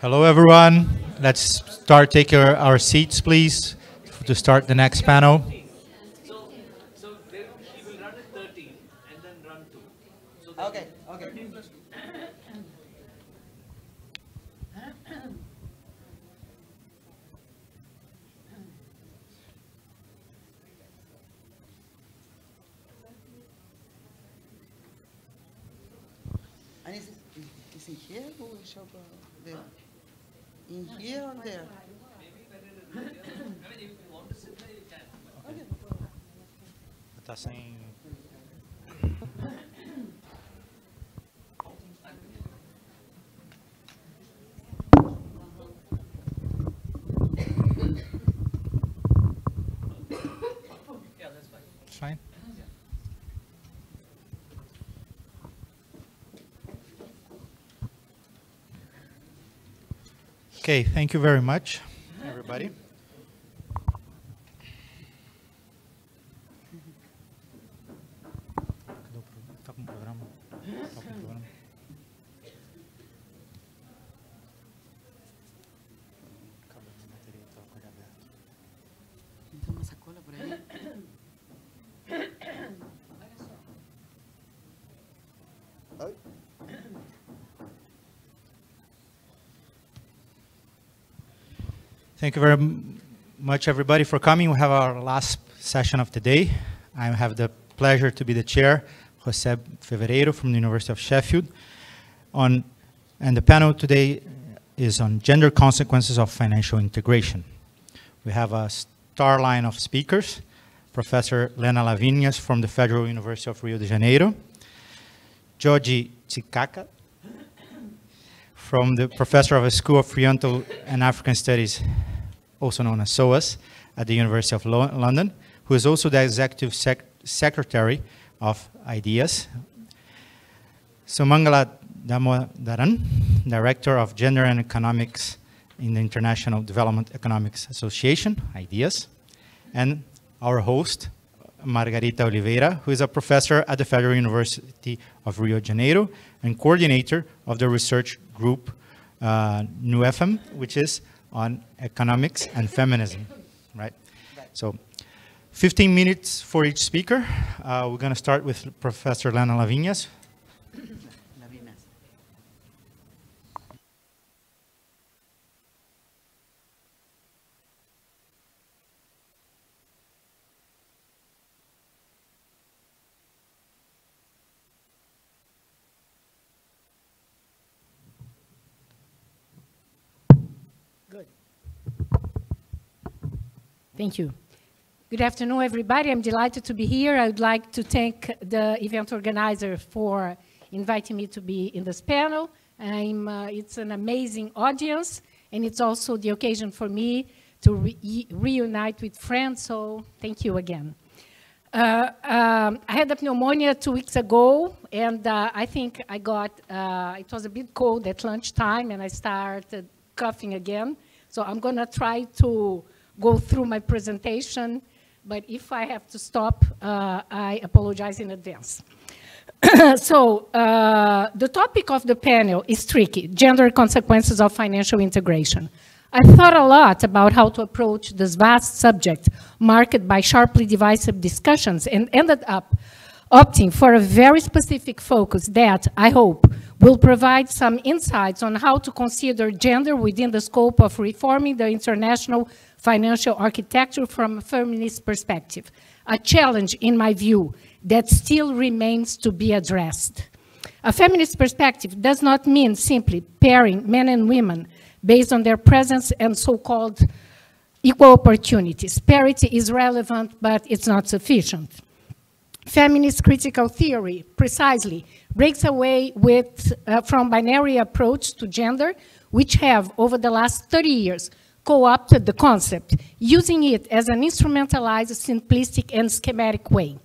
Hello, everyone. Let's start taking our seats, please, to start the next panel. So he will run at 13 and then run 2. So Okay. 13 plus 2. And is in here or shall there? In here or there? I mean, if you want to sit there, you can. Tá sem. Yeah, that's fine. It's fine. Okay, thank you very much, everybody. Tá com programa? Tá com programa? Acabou a bateria, tá com ele aberto. Tem uma sacola por aí? Oi? Thank you very much, everybody, for coming. We have our last session of the day. I have the pleasure to be the chair, José Fevereiro from the University of Sheffield. And the panel today is on gender consequences of financial integration. We have a star line of speakers, Professor Lena Lavinias from the Federal University of Rio de Janeiro, Georgie Tsikaka, from the Professor of the School of Oriental and African Studies, also known as SOAS, at the University of London, who is also the Executive Secretary of IDEAS. Sumangala Damodaran, Director of Gender and Economics in the International Development Economics Association, IDEAS, and our host, Margarita Oliveira, who is a professor at the Federal University of Rio de Janeiro and coordinator of the research group NUEFEM, which is on economics and feminism, right? So 15 minutes for each speaker. We're going to start with Professor Lena Lavinias. Good. Thank you. Good afternoon, everybody. I'm delighted to be here. I would like to thank the event organizer for inviting me to be in this panel. It's an amazing audience, and it's also the occasion for me to reunite with friends, so thank you again. I had a pneumonia 2 weeks ago, and I think I got, it was a bit cold at lunchtime, and I started coughing again. So I'm going to try to go through my presentation, but if I have to stop, I apologize in advance. So the topic of the panel is tricky, gender consequences of financial integration. I thought a lot about how to approach this vast subject marked by sharply divisive discussions and ended up opting for a very specific focus that, I hope, will provide some insights on how to consider gender within the scope of reforming the international financial architecture from a feminist perspective, a challenge, in my view, that still remains to be addressed. A feminist perspective does not mean simply pairing men and women based on their presence and so-called equal opportunities. Parity is relevant, but it's not sufficient. Feminist critical theory, precisely, breaks away from binary approach to gender, which have, over the last 30 years, co-opted the concept, using it as an instrumentalized, simplistic, and schematic way.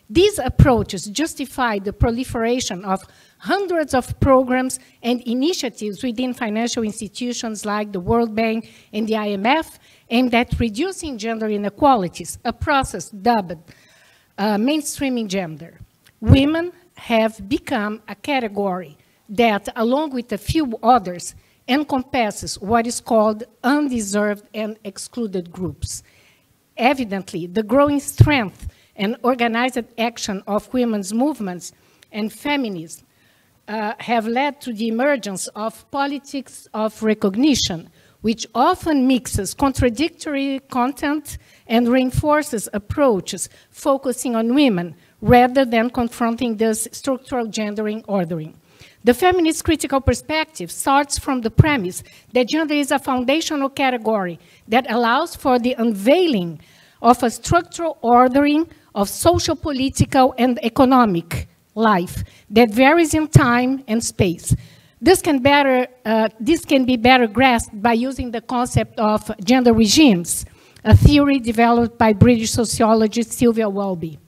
These approaches justify the proliferation of hundreds of programs and initiatives within financial institutions like the World Bank and the IMF aimed at reducing gender inequalities, a process dubbed mainstreaming gender. Women have become a category that, along with a few others, encompasses what is called undeserved and excluded groups. Evidently, the growing strength and organized action of women's movements and feminism have led to the emergence of politics of recognition, which often mixes contradictory content and reinforces approaches focusing on women rather than confronting this structural gendering ordering. The feminist critical perspective starts from the premise that gender is a foundational category that allows for the unveiling of a structural ordering of social, political, and economic life that varies in time and space. This can be better grasped by using the concept of gender regimes, a theory developed by British sociologist Sylvia Welby.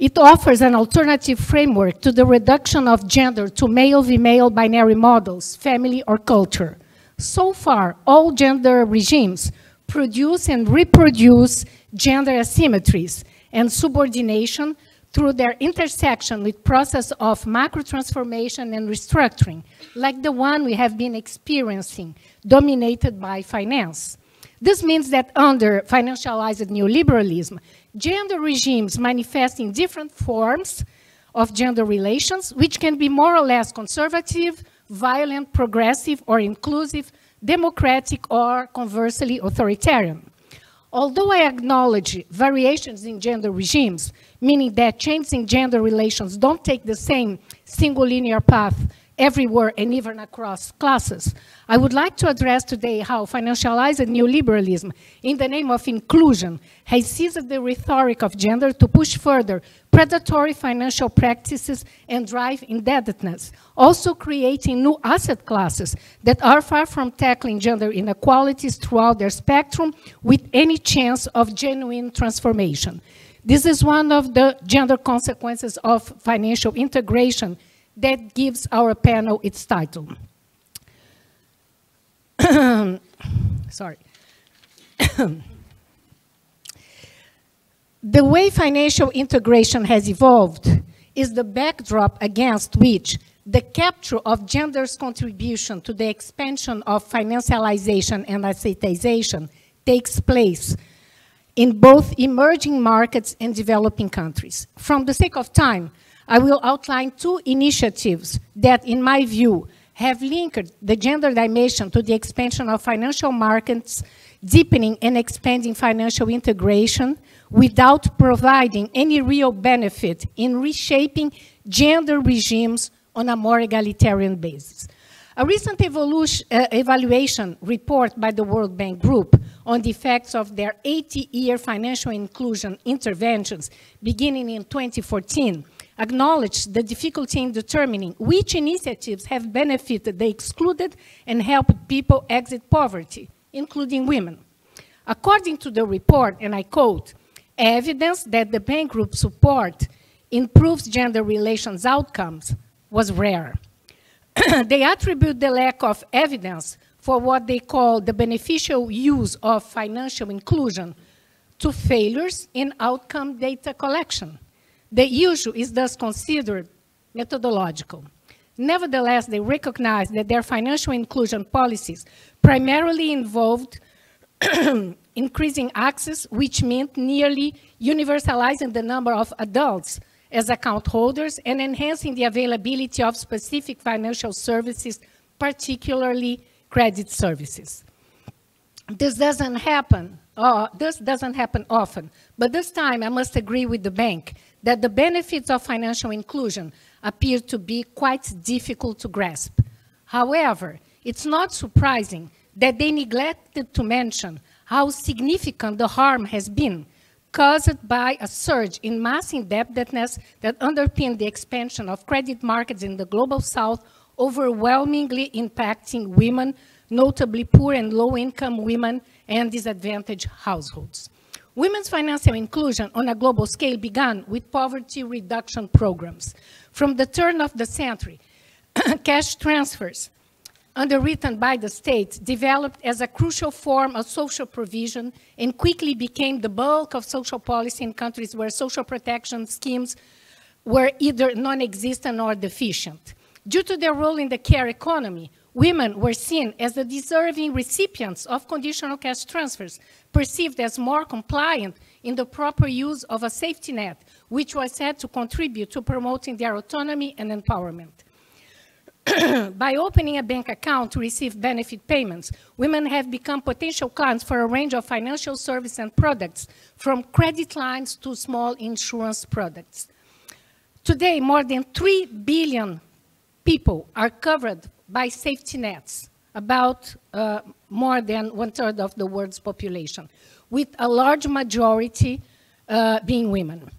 It offers an alternative framework to the reduction of gender to male-female binary models, family or culture. So far, all gender regimes produce and reproduce gender asymmetries and subordination through their intersection with process of macro-transformation and restructuring, like the one we have been experiencing, dominated by finance. This means that under financialized neoliberalism, gender regimes manifest in different forms of gender relations, which can be more or less conservative, violent, progressive, or inclusive, democratic, or conversely authoritarian. Although I acknowledge variations in gender regimes, meaning that changes in gender relations don't take the same single linear path everywhere and even across classes, I would like to address today how financialized neoliberalism, in the name of inclusion, has seized the rhetoric of gender to push further predatory financial practices and drive indebtedness, also creating new asset classes that are far from tackling gender inequalities throughout their spectrum with any chance of genuine transformation. This is one of the gender consequences of financial integration that gives our panel its title. Sorry. The way financial integration has evolved is the backdrop against which the capture of gender's contribution to the expansion of financialization and assetization takes place in both emerging markets and developing countries. From the sake of time, I will outline two initiatives that, in my view, have linked the gender dimension to the expansion of financial markets, deepening and expanding financial integration without providing any real benefit in reshaping gender regimes on a more egalitarian basis. A recent evaluation report by the World Bank Group on the effects of their 80-year financial inclusion interventions beginning in 2014 acknowledged the difficulty in determining which initiatives have benefited the excluded and helped people exit poverty, including women. According to the report, and I quote, evidence that the Bank Group support improves gender relations outcomes was rare. They attribute the lack of evidence for what they call the beneficial use of financial inclusion to failures in outcome data collection. The issue is thus considered methodological. Nevertheless, they recognize that their financial inclusion policies primarily involved increasing access, which meant nearly universalizing the number of adults as account holders and enhancing the availability of specific financial services, particularly credit services. This doesn't happen often, but this time I must agree with the bank that the benefits of financial inclusion appear to be quite difficult to grasp. However, it's not surprising that they neglected to mention how significant the harm has been caused by a surge in mass indebtedness that underpinned the expansion of credit markets in the Global South, overwhelmingly impacting women, notably poor and low-income women and disadvantaged households. Women's financial inclusion on a global scale began with poverty reduction programs. From the turn of the century, cash transfers underwritten by the state developed as a crucial form of social provision and quickly became the bulk of social policy in countries where social protection schemes were either non-existent or deficient. Due to their role in the care economy, women were seen as the deserving recipients of conditional cash transfers, perceived as more compliant in the proper use of a safety net, which was said to contribute to promoting their autonomy and empowerment. By opening a bank account to receive benefit payments, women have become potential clients for a range of financial services and products, from credit lines to small insurance products. Today, more than 3 billion people are covered by safety nets, about more than 1/3 of the world's population, with a large majority being women.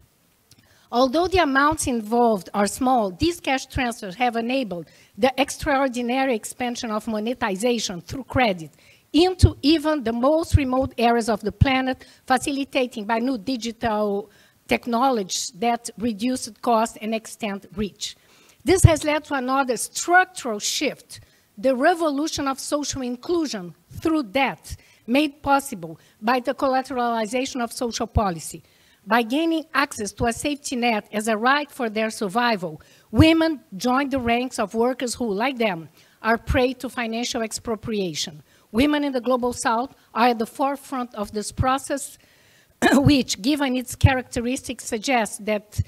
Although the amounts involved are small, these cash transfers have enabled the extraordinary expansion of monetization through credit into even the most remote areas of the planet, facilitating by new digital technologies that reduce cost and extend reach. This has led to another structural shift, the revolution of social inclusion through debt, made possible by the collateralization of social policy. By gaining access to a safety net as a right for their survival, women join the ranks of workers who, like them, are prey to financial expropriation. Women in the Global South are at the forefront of this process, which, given its characteristics, suggests that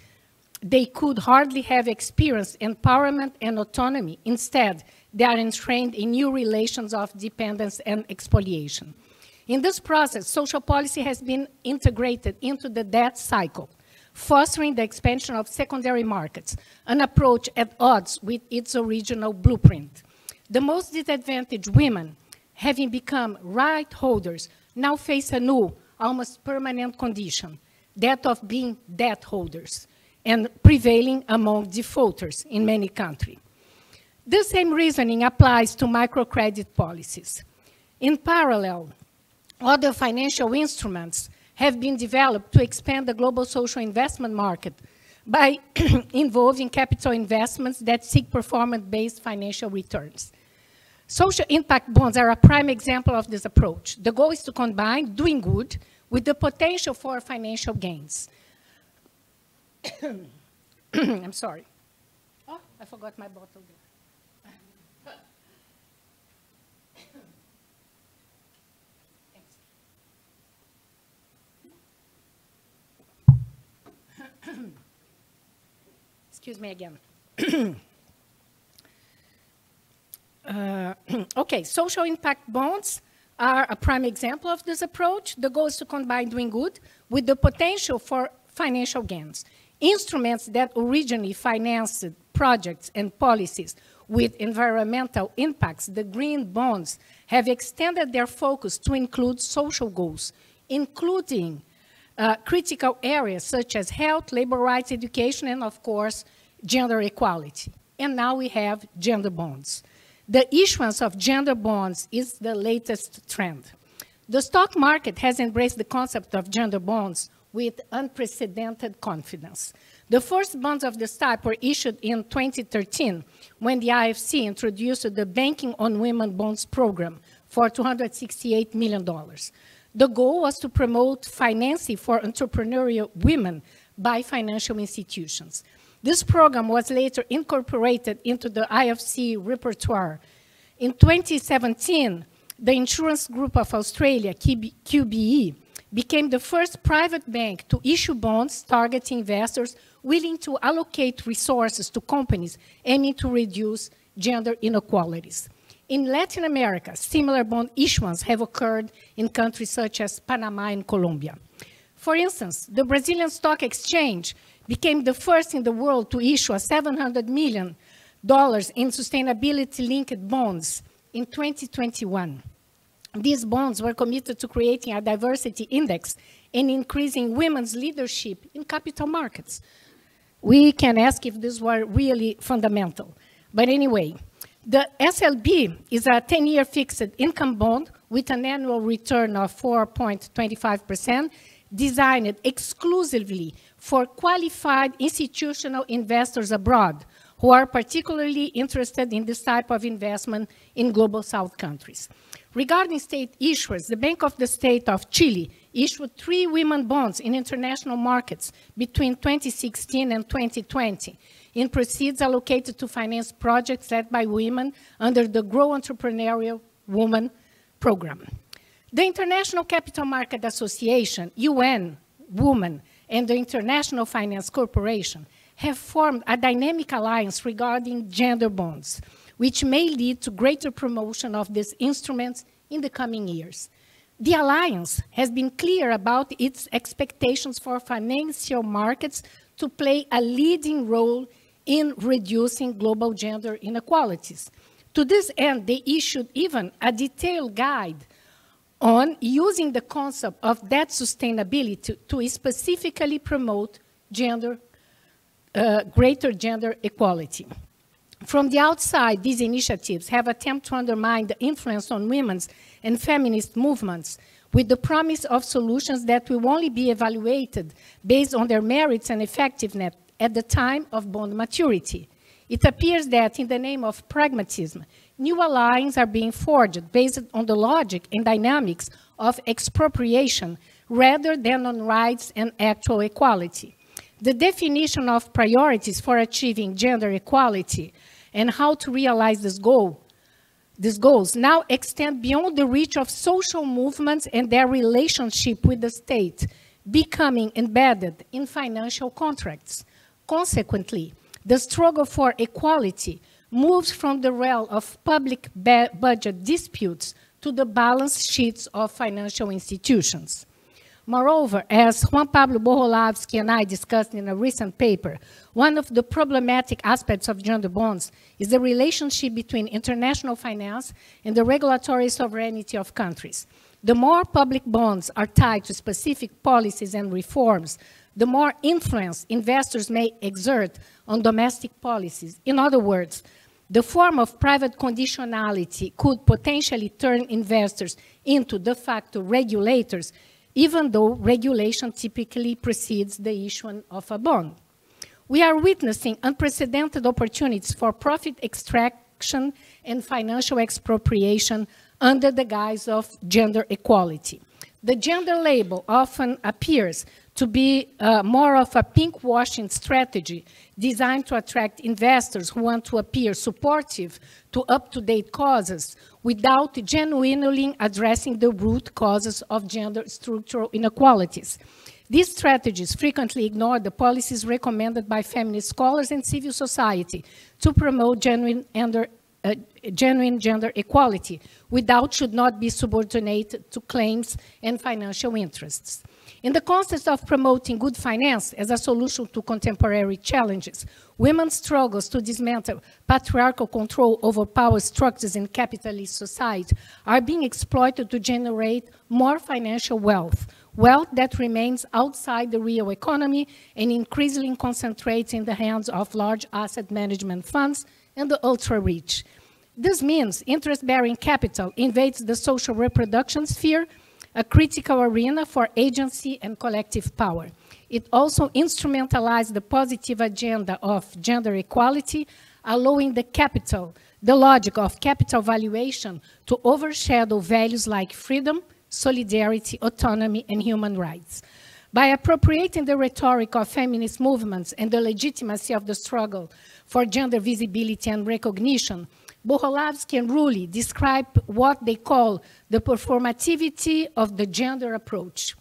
they could hardly have experienced empowerment and autonomy. Instead, they are entrained in new relations of dependence and expoliation. In this process, social policy has been integrated into the debt cycle, fostering the expansion of secondary markets, an approach at odds with its original blueprint. The most disadvantaged women, having become right holders, now face a new, almost permanent condition, that of being debt holders, and prevailing among defaulters in many countries. The same reasoning applies to microcredit policies. In parallel, other financial instruments have been developed to expand the global social investment market by involving capital investments that seek performance-based financial returns. Social impact bonds are a prime example of this approach. The goal is to combine doing good with the potential for financial gains. I'm sorry. Oh, I forgot my bottle there. Excuse me again. Okay, social impact bonds are a prime example of this approach. The goal is to combine doing good with the potential for financial gains. Instruments that originally financed projects and policies with environmental impacts, the green bonds, have extended their focus to include social goals, including critical areas such as health, labor rights, education, and of course, gender equality. And now we have gender bonds. The issuance of gender bonds is the latest trend. The stock market has embraced the concept of gender bonds with unprecedented confidence. The first bonds of this type were issued in 2013 when the IFC introduced the Banking on Women Bonds program for $268 million. The goal was to promote financing for entrepreneurial women by financial institutions. This program was later incorporated into the IFC repertoire. In 2017, the Insurance Group of Australia, QBE, became the first private bank to issue bonds targeting investors willing to allocate resources to companies aiming to reduce gender inequalities. In Latin America, similar bond issuance have occurred in countries such as Panama and Colombia. For instance, the Brazilian Stock Exchange became the first in the world to issue $700 million in sustainability-linked bonds in 2021. These bonds were committed to creating a diversity index and increasing women's leadership in capital markets. We can ask if this were really fundamental. But anyway, the SLB is a 10-year fixed income bond with an annual return of 4.25%, designed exclusively for qualified institutional investors abroad who are particularly interested in this type of investment in Global South countries. Regarding state issuers, the Bank of the State of Chile issued 3 women bonds in international markets between 2016 and 2020 in proceeds allocated to finance projects led by women under the Grow Entrepreneurial Women program. The International Capital Market Association, UN Women, and the International Finance Corporation have formed a dynamic alliance regarding gender bonds, which may lead to greater promotion of these instruments in the coming years. The alliance has been clear about its expectations for financial markets to play a leading role in reducing global gender inequalities. To this end, they issued even a detailed guide on using the concept of debt sustainability to specifically promote greater gender equality. From the outside, these initiatives have attempted to undermine the influence on women's and feminist movements with the promise of solutions that will only be evaluated based on their merits and effectiveness at the time of bond maturity. It appears that in the name of pragmatism, new alliances are being forged based on the logic and dynamics of expropriation rather than on rights and actual equality. The definition of priorities for achieving gender equality and how to realize these goals now extend beyond the reach of social movements and their relationship with the state, becoming embedded in financial contracts. Consequently, the struggle for equality moves from the realm of public budget disputes to the balance sheets of financial institutions. Moreover, as Juan Pablo Boholavsky and I discussed in a recent paper, one of the problematic aspects of gender bonds is the relationship between international finance and the regulatory sovereignty of countries. The more public bonds are tied to specific policies and reforms, the more influence investors may exert on domestic policies. In other words, the form of private conditionality could potentially turn investors into de facto regulators, even though regulation typically precedes the issuance of a bond. We are witnessing unprecedented opportunities for profit extraction and financial expropriation under the guise of gender equality. The gender label often appears to be more of a pink-washing strategy designed to attract investors who want to appear supportive to up-to-date causes without genuinely addressing the root causes of gender structural inequalities. These strategies frequently ignore the policies recommended by feminist scholars and civil society to promote genuine gender equality, should not be subordinated to claims and financial interests. In the context of promoting good finance as a solution to contemporary challenges, women's struggles to dismantle patriarchal control over power structures in capitalist society are being exploited to generate more financial wealth that remains outside the real economy and increasingly concentrates in the hands of large asset management funds and the ultra-rich. This means interest-bearing capital invades the social reproduction sphere, a critical arena for agency and collective power. It also instrumentalized the positive agenda of gender equality, allowing the logic of capital valuation to overshadow values like freedom, solidarity, autonomy, and human rights. By appropriating the rhetoric of feminist movements and the legitimacy of the struggle for gender visibility and recognition, Boholavsky and Rulli describe what they call the performativity of the gender approach.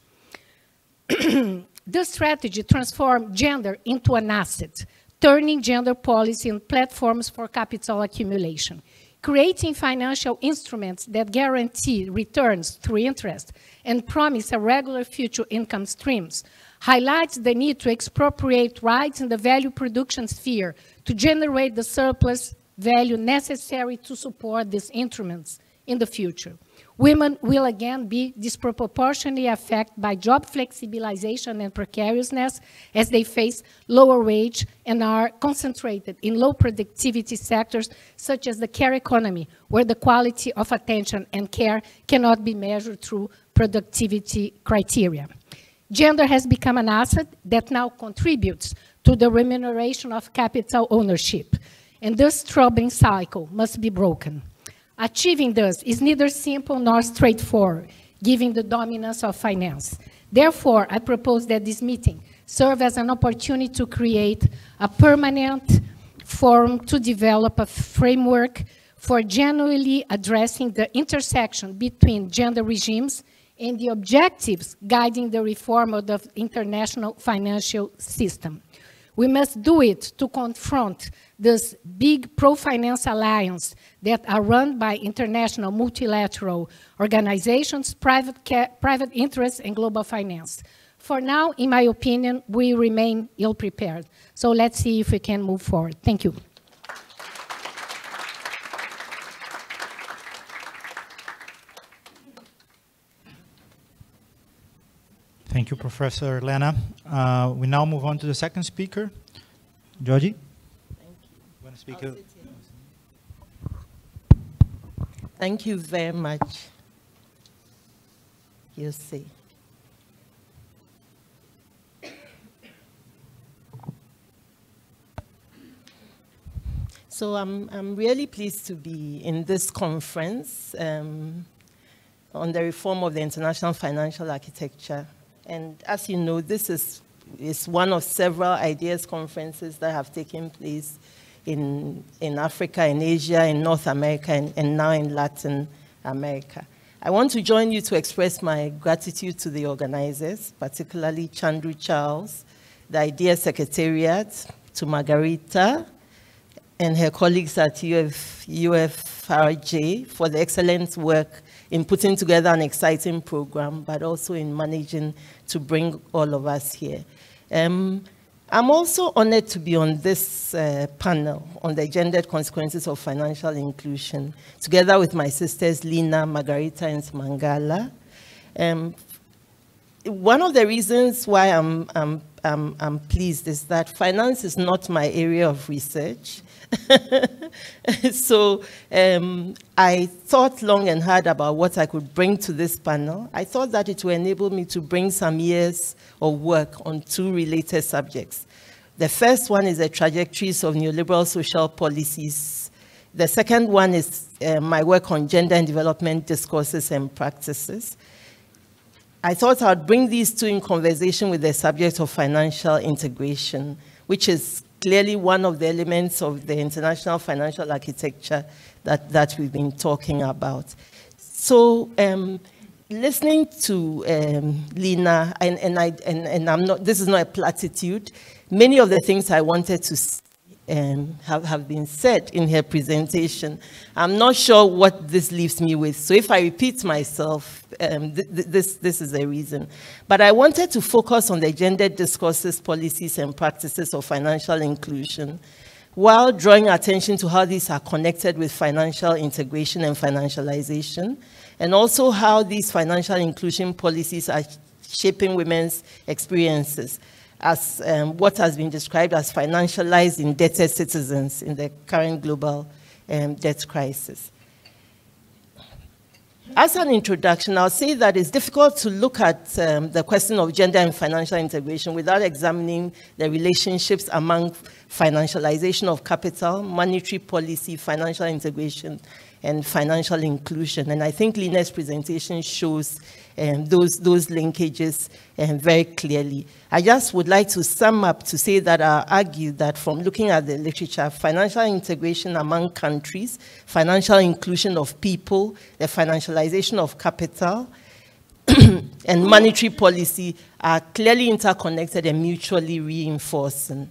This strategy transformed gender into an asset, turning gender policy into platforms for capital accumulation. Creating financial instruments that guarantee returns through interest and promise a regular future income streams highlights the need to expropriate rights in the value production sphere to generate the surplus value necessary to support these instruments in the future. Women will again be disproportionately affected by job flexibilization and precariousness as they face lower wage and are concentrated in low productivity sectors such as the care economy, where the quality of attention and care cannot be measured through productivity criteria. Gender has become an asset that now contributes to the remuneration of capital ownership, and this troubling cycle must be broken. Achieving this is neither simple nor straightforward, given the dominance of finance. Therefore, I propose that this meeting serve as an opportunity to create a permanent forum to develop a framework for genuinely addressing the intersection between gender regimes and the objectives guiding the reform of the international financial system. We must do it to confront this big pro-finance alliance that are run by international multilateral organizations, private interests, and global finance. For now, in my opinion, we remain ill-prepared. So let's see if we can move forward. Thank you. Thank you, Professor Lena. We now move on to the second speaker, Georgie. Thank you. You want to speak? Thank you very much. You see. So I'm really pleased to be in this conference on the reform of the international financial architecture. And as you know, this is one of several ideas conferences that have taken place in Africa, in Asia, in North America, and now in Latin America. I want to join you to express my gratitude to the organizers, particularly Chandru Charles, the IDEA Secretariat, to Margarita, and her colleagues at UFRJ for the excellent work in putting together an exciting program, but also in managing to bring all of us here. I'm also honored to be on this panel on the gendered consequences of financial inclusion, together with my sisters Lina, Margarita, and Mangala. One of the reasons why I'm pleased is that finance is not my area of research. So I thought long and hard about what I could bring to this panel. I thought that it would enable me to bring some years of work on two related subjects. The first one is the trajectories of neoliberal social policies. The second one is my work on gender and development discourses and practices. I thought I'd bring these two in conversation with the subject of financial integration, which is clearly one of the elements of the international financial architecture that we've been talking about. So listening to Lina, and I'm not, this is not a platitude, many of the things I wanted to have been said in her presentation. I'm not sure what this leaves me with. So if I repeat myself, this is the reason. But I wanted to focus on the gender discourses, policies, and practices of financial inclusion, while drawing attention to how these are connected with financial integration and financialization, and also how these financial inclusion policies are shaping women's experiences as what has been described as financialized indebted citizens in the current global debt crisis. As an introduction, I'll say that it's difficult to look at the question of gender and financial integration without examining the relationships among financialization of capital, monetary policy, financial integration, and financial inclusion. And I think Lina's presentation shows those linkages very clearly. I just would like to sum up to say that I argue that from looking at the literature, financial integration among countries, financial inclusion of people, the financialization of capital, and monetary policy are clearly interconnected and mutually reinforcing.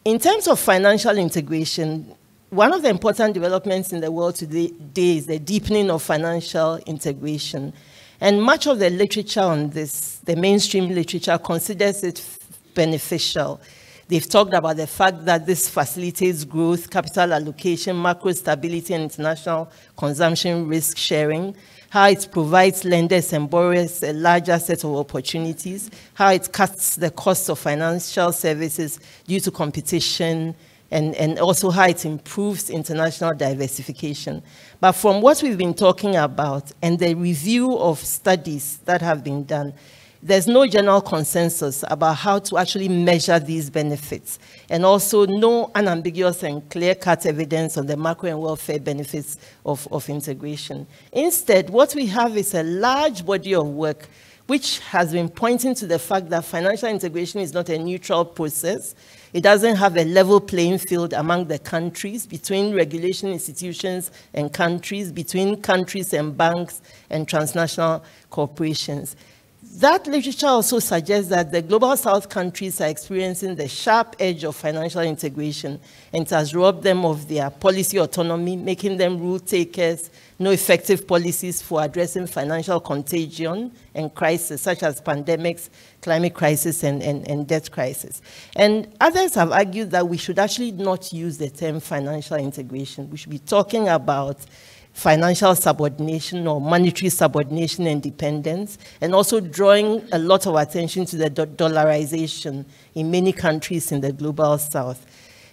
In terms of financial integration, one of the important developments in the world today is the deepening of financial integration. And much of the literature on this, the mainstream literature, considers it beneficial. They've talked about the fact that this facilitates growth, capital allocation, macro stability, and international consumption risk sharing, how it provides lenders and borrowers a larger set of opportunities, how it cuts the cost of financial services due to competition, and also how it improves international diversification. But from what we've been talking about and the review of studies that have been done, there's no general consensus about how to actually measure these benefits, and also no unambiguous and clear-cut evidence on the macro and welfare benefits of integration. Instead, what we have is a large body of work which has been pointing to the fact that financial integration is not a neutral process. It doesn't have a level playing field among the countries, between regulation institutions and countries, between countries and banks and transnational corporations. That literature also suggests that the Global South countries are experiencing the sharp edge of financial integration, and it has robbed them of their policy autonomy, making them rule takers, no effective policies for addressing financial contagion and crises such as pandemics, climate crisis, and debt crisis. And others have argued that we should actually not use the term financial integration. We should be talking about financial subordination or monetary subordination and dependence, and also drawing a lot of attention to the dollarization in many countries in the Global South.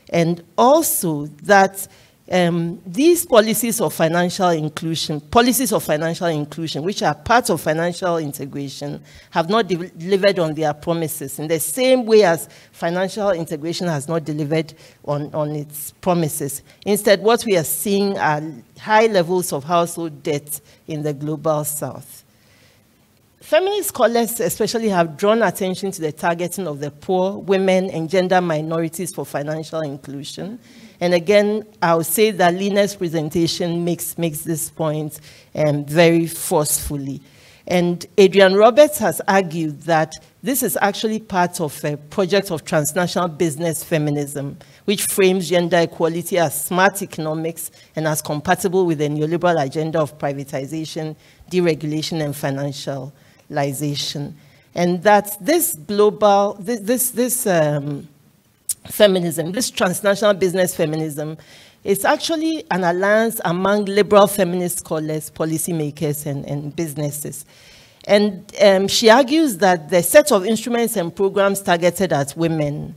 And also that these policies of financial inclusion, which are part of financial integration, have not delivered on their promises in the same way as financial integration has not delivered on its promises. Instead, what we are seeing are high levels of household debt in the Global South. Feminist scholars especially have drawn attention to the targeting of the poor, women, and gender minorities for financial inclusion. And again, I would say that Lina's presentation makes this point very forcefully. And Adrian Roberts has argued that this is actually part of a project of transnational business feminism, which frames gender equality as smart economics and as compatible with the neoliberal agenda of privatization, deregulation, and financialization. And that this global, feminism, this transnational business feminism, is actually an alliance among liberal feminist scholars, policymakers, and businesses. And she argues that the set of instruments and programs targeted at women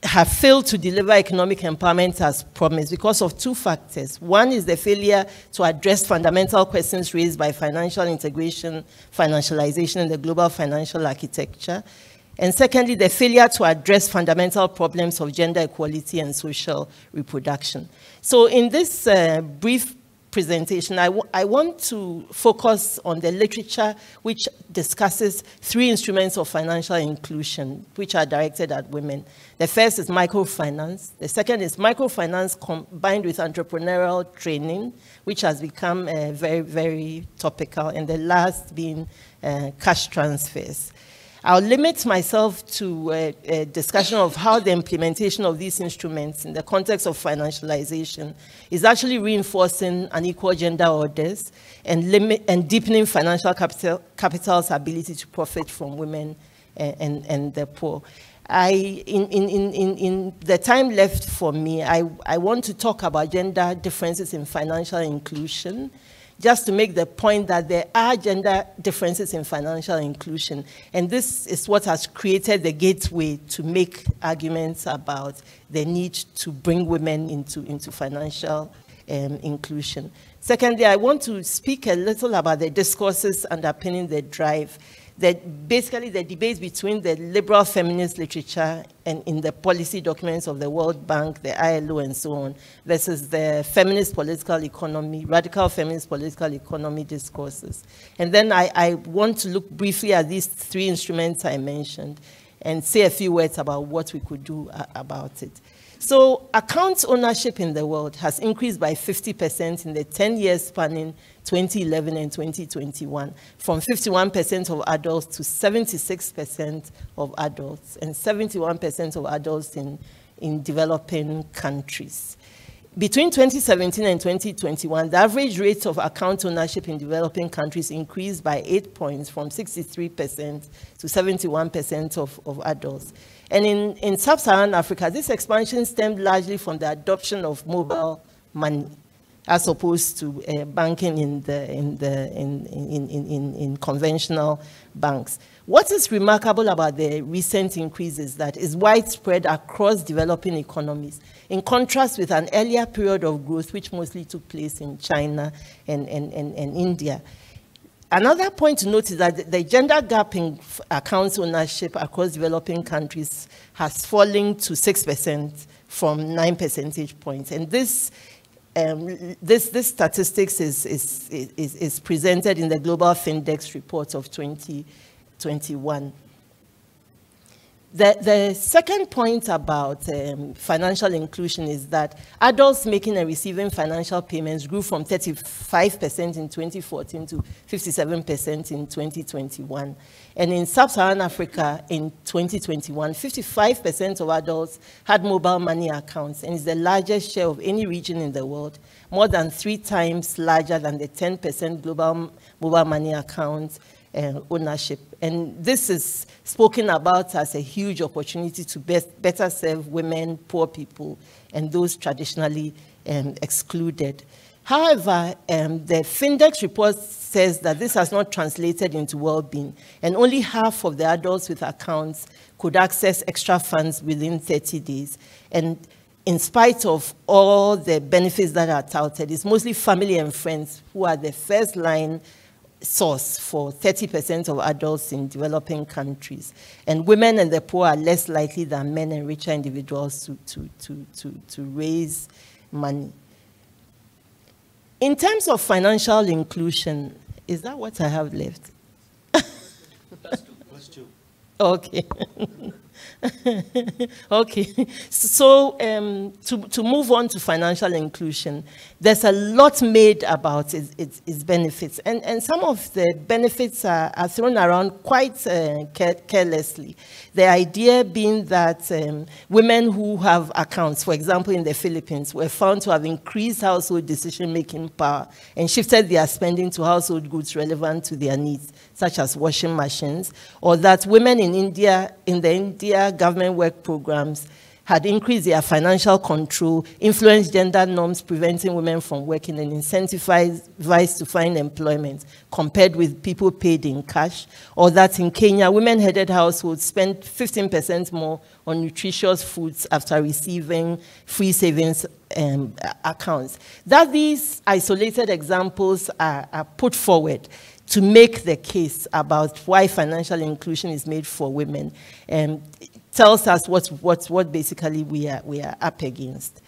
have failed to deliver economic empowerment as promised because of two factors. One is the failure to address fundamental questions raised by financial integration, financialization, and the global financial architecture. And secondly, the failure to address fundamental problems of gender equality and social reproduction. So in this brief presentation, I want to focus on the literature which discusses three instruments of financial inclusion, which are directed at women. The first is microfinance. The second is microfinance combined with entrepreneurial training, which has become very, very topical. And the last being cash transfers. I'll limit myself to a discussion of how the implementation of these instruments in the context of financialization is actually reinforcing unequal gender orders and deepening financial capital's ability to profit from women and the poor. In the time left for me, I want to talk about gender differences in financial inclusion, just to make the point that there are gender differences in financial inclusion. And this is what has created the gateway to make arguments about the need to bring women into financial inclusion. Secondly, I want to speak a little about the discourses underpinning the drive, basically the debate between the liberal feminist literature and in the policy documents of the World Bank, the ILO, and so on, versus the feminist political economy, radical feminist political economy discourses. And then I want to look briefly at these three instruments I mentioned and say a few words about what we could do about it. So account ownership in the world has increased by 50% in the 10 years spanning 2011 and 2021, from 51% of adults to 76% of adults, and 71% of adults in developing countries. Between 2017 and 2021, the average rate of account ownership in developing countries increased by 8 points, from 63% to 71% of adults. And in sub-Saharan Africa, this expansion stemmed largely from the adoption of mobile money, as opposed to banking in conventional banks. What is remarkable about the recent increase is that it's widespread across developing economies, in contrast with an earlier period of growth, which mostly took place in China and India. another point to note is that the gender gap in account ownership across developing countries has fallen to 6% from 9 percentage points. And this statistics is presented in the Global Findex report of 2021. The second point about financial inclusion is that adults making and receiving financial payments grew from 35% in 2014 to 57% in 2021. And in Sub-Saharan Africa in 2021, 55% of adults had mobile money accounts, and is the largest share of any region in the world, more than 3 times larger than the 10% global mobile money account ownership. And this is spoken about as a huge opportunity to better serve women, poor people, and those traditionally excluded. However, the Findex report says that this has not translated into well-being, and only half of the adults with accounts could access extra funds within 30 days. And in spite of all the benefits that are touted, it's mostly family and friends who are the first line source for 30% of adults in developing countries. And women and the poor are less likely than men and richer individuals to raise money. In terms of financial inclusion, is that what I have left? Plus two. Okay. Okay, so to move on to financial inclusion, there's a lot made about its benefits, and some of the benefits are thrown around quite carelessly. The idea being that women who have accounts, for example in the Philippines, were found to have increased household decision-making power and shifted their spending to household goods relevant to their needs, such as washing machines, or that women in India, in the India government work programs, had increased their financial control, influenced gender norms preventing women from working, and incentivized to find employment compared with people paid in cash, or that in Kenya, women-headed households spent 15% more on nutritious foods after receiving free savings accounts. That these isolated examples are put forward to make the case about why financial inclusion is made for women, tells us what basically we are up against.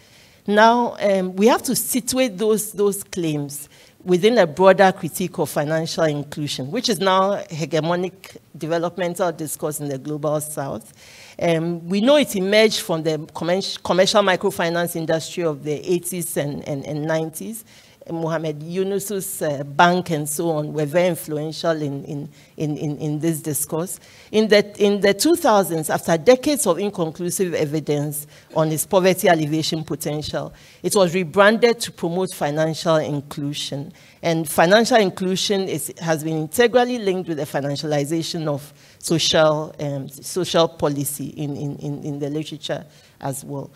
Now, we have to situate those claims within a broader critique of financial inclusion, which is now hegemonic developmental discourse in the global south. We know it emerged from the commercial microfinance industry of the 80s and 90s. Mohamed Yunus's bank and so on were very influential in this discourse. In the 2000s, after decades of inconclusive evidence on its poverty alleviation potential, it was rebranded to promote financial inclusion. And financial inclusion has been integrally linked with the financialization of social policy in the literature as well.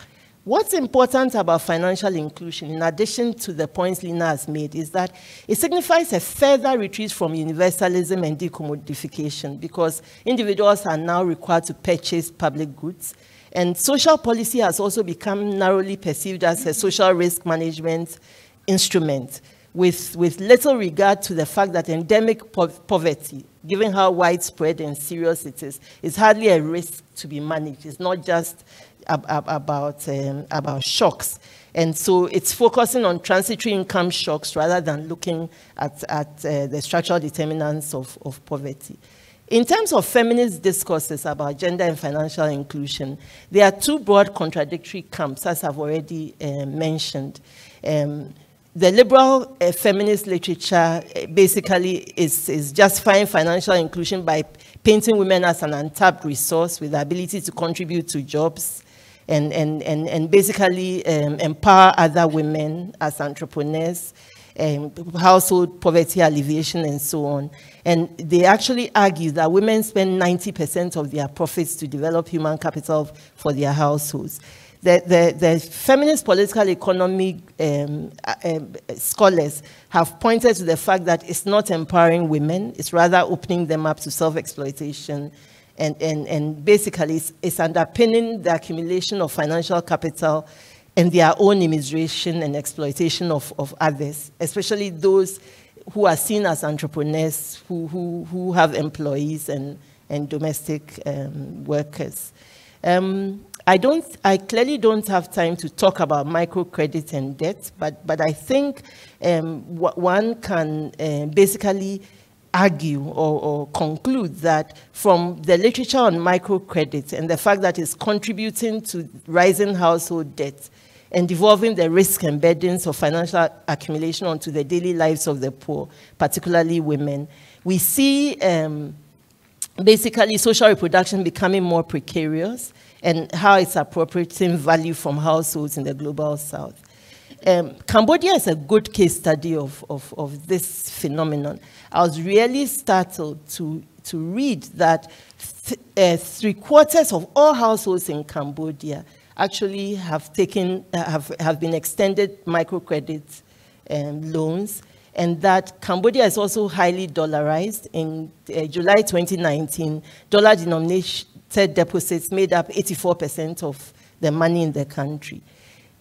What's important about financial inclusion, in addition to the points Lina has made, is that it signifies a further retreat from universalism and decommodification, because individuals are now required to purchase public goods. And social policy has also become narrowly perceived as a social risk management instrument, with little regard to the fact that endemic poverty, given how widespread and serious it is hardly a risk to be managed. It's not just about shocks. And so it's focusing on transitory income shocks rather than looking at the structural determinants of poverty. In terms of feminist discourses about gender and financial inclusion, there are two broad contradictory camps, as I've already mentioned. The liberal feminist literature basically is justifying financial inclusion by painting women as an untapped resource with the ability to contribute to jobs, and basically empower other women as entrepreneurs, household poverty alleviation, and so on. And they actually argue that women spend 90% of their profits to develop human capital for their households. The feminist political economy scholars have pointed to the fact that it's not empowering women, it's rather opening them up to self-exploitation, and basically it's underpinning the accumulation of financial capital and their own immiseration and exploitation of others, especially those who are seen as entrepreneurs, who have employees and domestic workers. I clearly don't have time to talk about microcredit and debt, but I think one can basically argue or conclude that from the literature on microcredit and the fact that it's contributing to rising household debt and devolving the risk and burdens of financial accumulation onto the daily lives of the poor, particularly women, we see basically social reproduction becoming more precarious and how it's appropriating value from households in the global south. Cambodia is a good case study of this phenomenon. I was really startled to read that 3/4 of all households in Cambodia actually have been extended microcredit loans, and that Cambodia is also highly dollarized. In July 2019, dollar-denominated deposits made up 84% of the money in the country.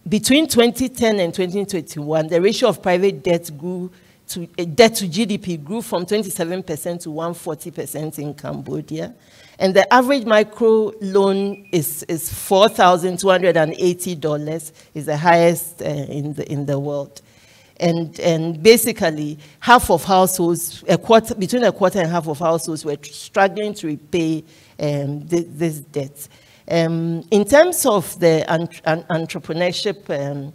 Between 2010 and 2021, the ratio of private debt debt to GDP grew from 27% to 140% in Cambodia. And the average micro loan is $4,280, is the highest in the world. And basically, half of households, between a quarter and half of households were struggling to repay this debt. In terms of the entrepreneurship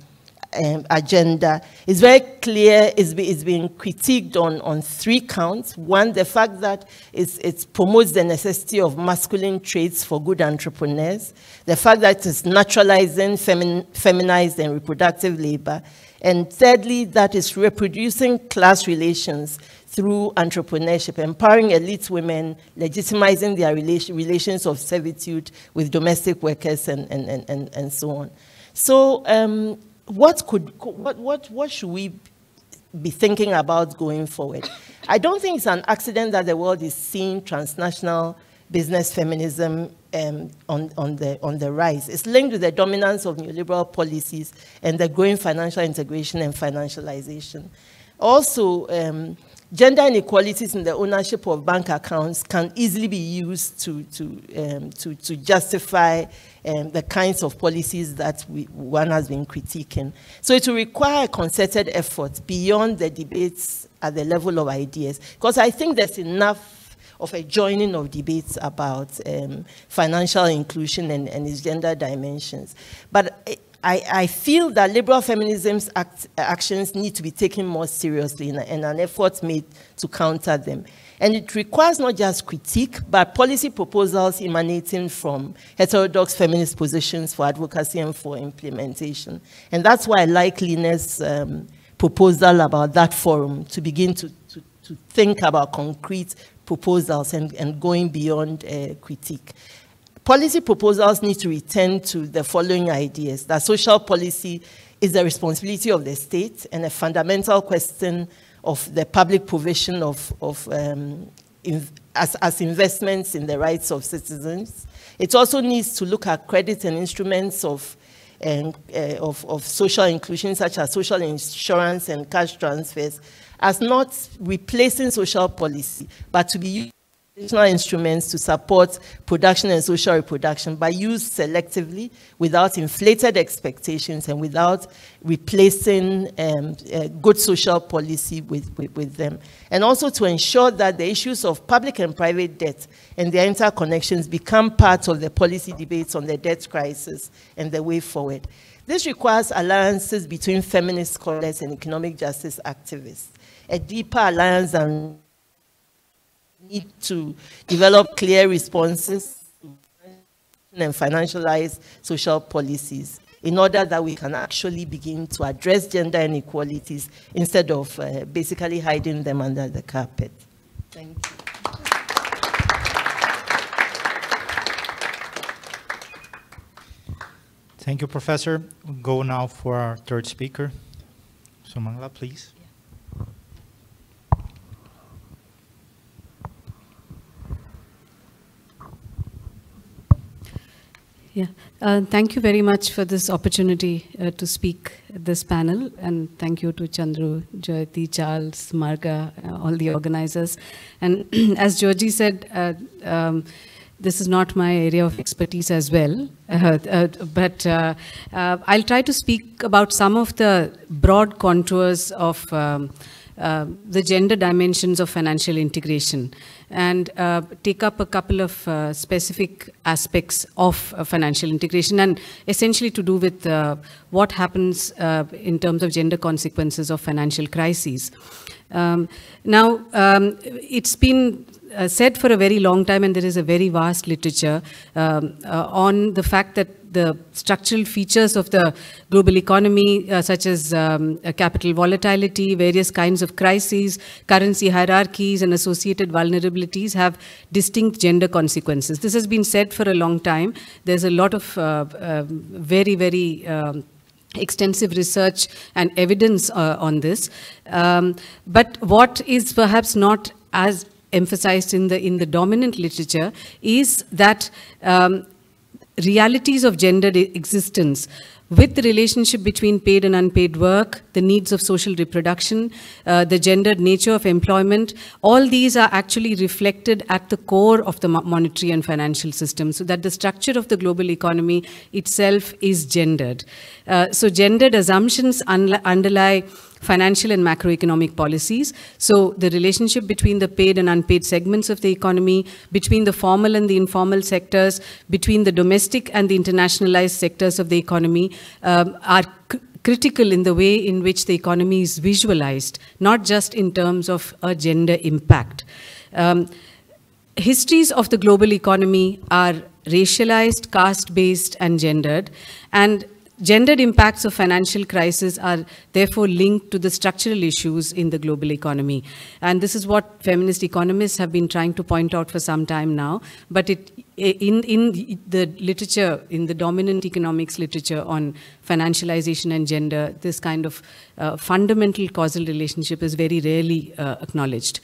agenda, it's very clear it's being critiqued on 3 counts. One, the fact that it promotes the necessity of masculine traits for good entrepreneurs, the fact that it's naturalizing feminized and reproductive labor, and thirdly, that it's reproducing class relations through entrepreneurship, empowering elite women, legitimizing their relations of servitude with domestic workers and so on. So what should we be thinking about going forward? I don't think it's an accident that the world is seeing transnational business feminism on the rise. It's linked with the dominance of neoliberal policies and the growing financial integration and financialization. Also, gender inequalities in the ownership of bank accounts can easily be used to justify the kinds of policies that one has been critiquing. So it will require a concerted effort beyond the debates at the level of ideas, because I think there's enough of a joining of debates about financial inclusion and its gender dimensions. But I feel that liberal feminism's actions need to be taken more seriously and an effort made to counter them. And it requires not just critique, but policy proposals emanating from heterodox feminist positions for advocacy and for implementation. And that's why I like Lina's proposal about that forum, to begin to think about concrete proposals and going beyond critique. Policy proposals need to return to the following ideas: that social policy is the responsibility of the state and a fundamental question of the public provision as investments in the rights of citizens. It also needs to look at credit and instruments of social inclusion, such as social insurance and cash transfers, as not replacing social policy, but to be used as additional instruments to support production and social reproduction, but used selectively, without inflated expectations and without replacing good social policy with them. And also to ensure that the issues of public and private debt and their interconnections become part of the policy debates on the debt crisis and the way forward. This requires alliances between feminist scholars and economic justice activists, a deeper alliance and need to develop clear responses and financialize social policies in order that we can actually begin to address gender inequalities instead of basically hiding them under the carpet. Thank you. Thank you, Professor. We'll go now for our third speaker. Sumangla, please. Yeah, thank you very much for this opportunity to speak at this panel, and thank you to Chandru, Jayati, Charles, Marga, all the organizers. And as Georgie said, this is not my area of expertise as well, but I'll try to speak about some of the broad contours of the gender dimensions of financial integration, and take up a couple of specific aspects of financial integration, and essentially to do with what happens in terms of gender consequences of financial crises. Now, it's been said for a very long time, and there is a very vast literature on the fact that the structural features of the global economy, such as capital volatility, various kinds of crises, currency hierarchies, and associated vulnerabilities have distinct gender consequences. This has been said for a long time. There's a lot of very, very extensive research and evidence on this. But what is perhaps not as emphasized in the dominant literature is that realities of gendered existence, with the relationship between paid and unpaid work, the needs of social reproduction, the gendered nature of employment, all these are actually reflected at the core of the monetary and financial system, so that the structure of the global economy itself is gendered. So gendered assumptions underlie financial and macroeconomic policies. So the relationship between the paid and unpaid segments of the economy, between the formal and the informal sectors, between the domestic and the internationalized sectors of the economy are critical in the way in which the economy is visualized, not just in terms of a gender impact. Histories of the global economy are racialized, caste-based, and gendered, and gendered impacts of financial crisis are therefore linked to the structural issues in the global economy. And this is what feminist economists have been trying to point out for some time now. But in the literature, in the dominant economics literature on financialization and gender, this kind of fundamental causal relationship is very rarely acknowledged.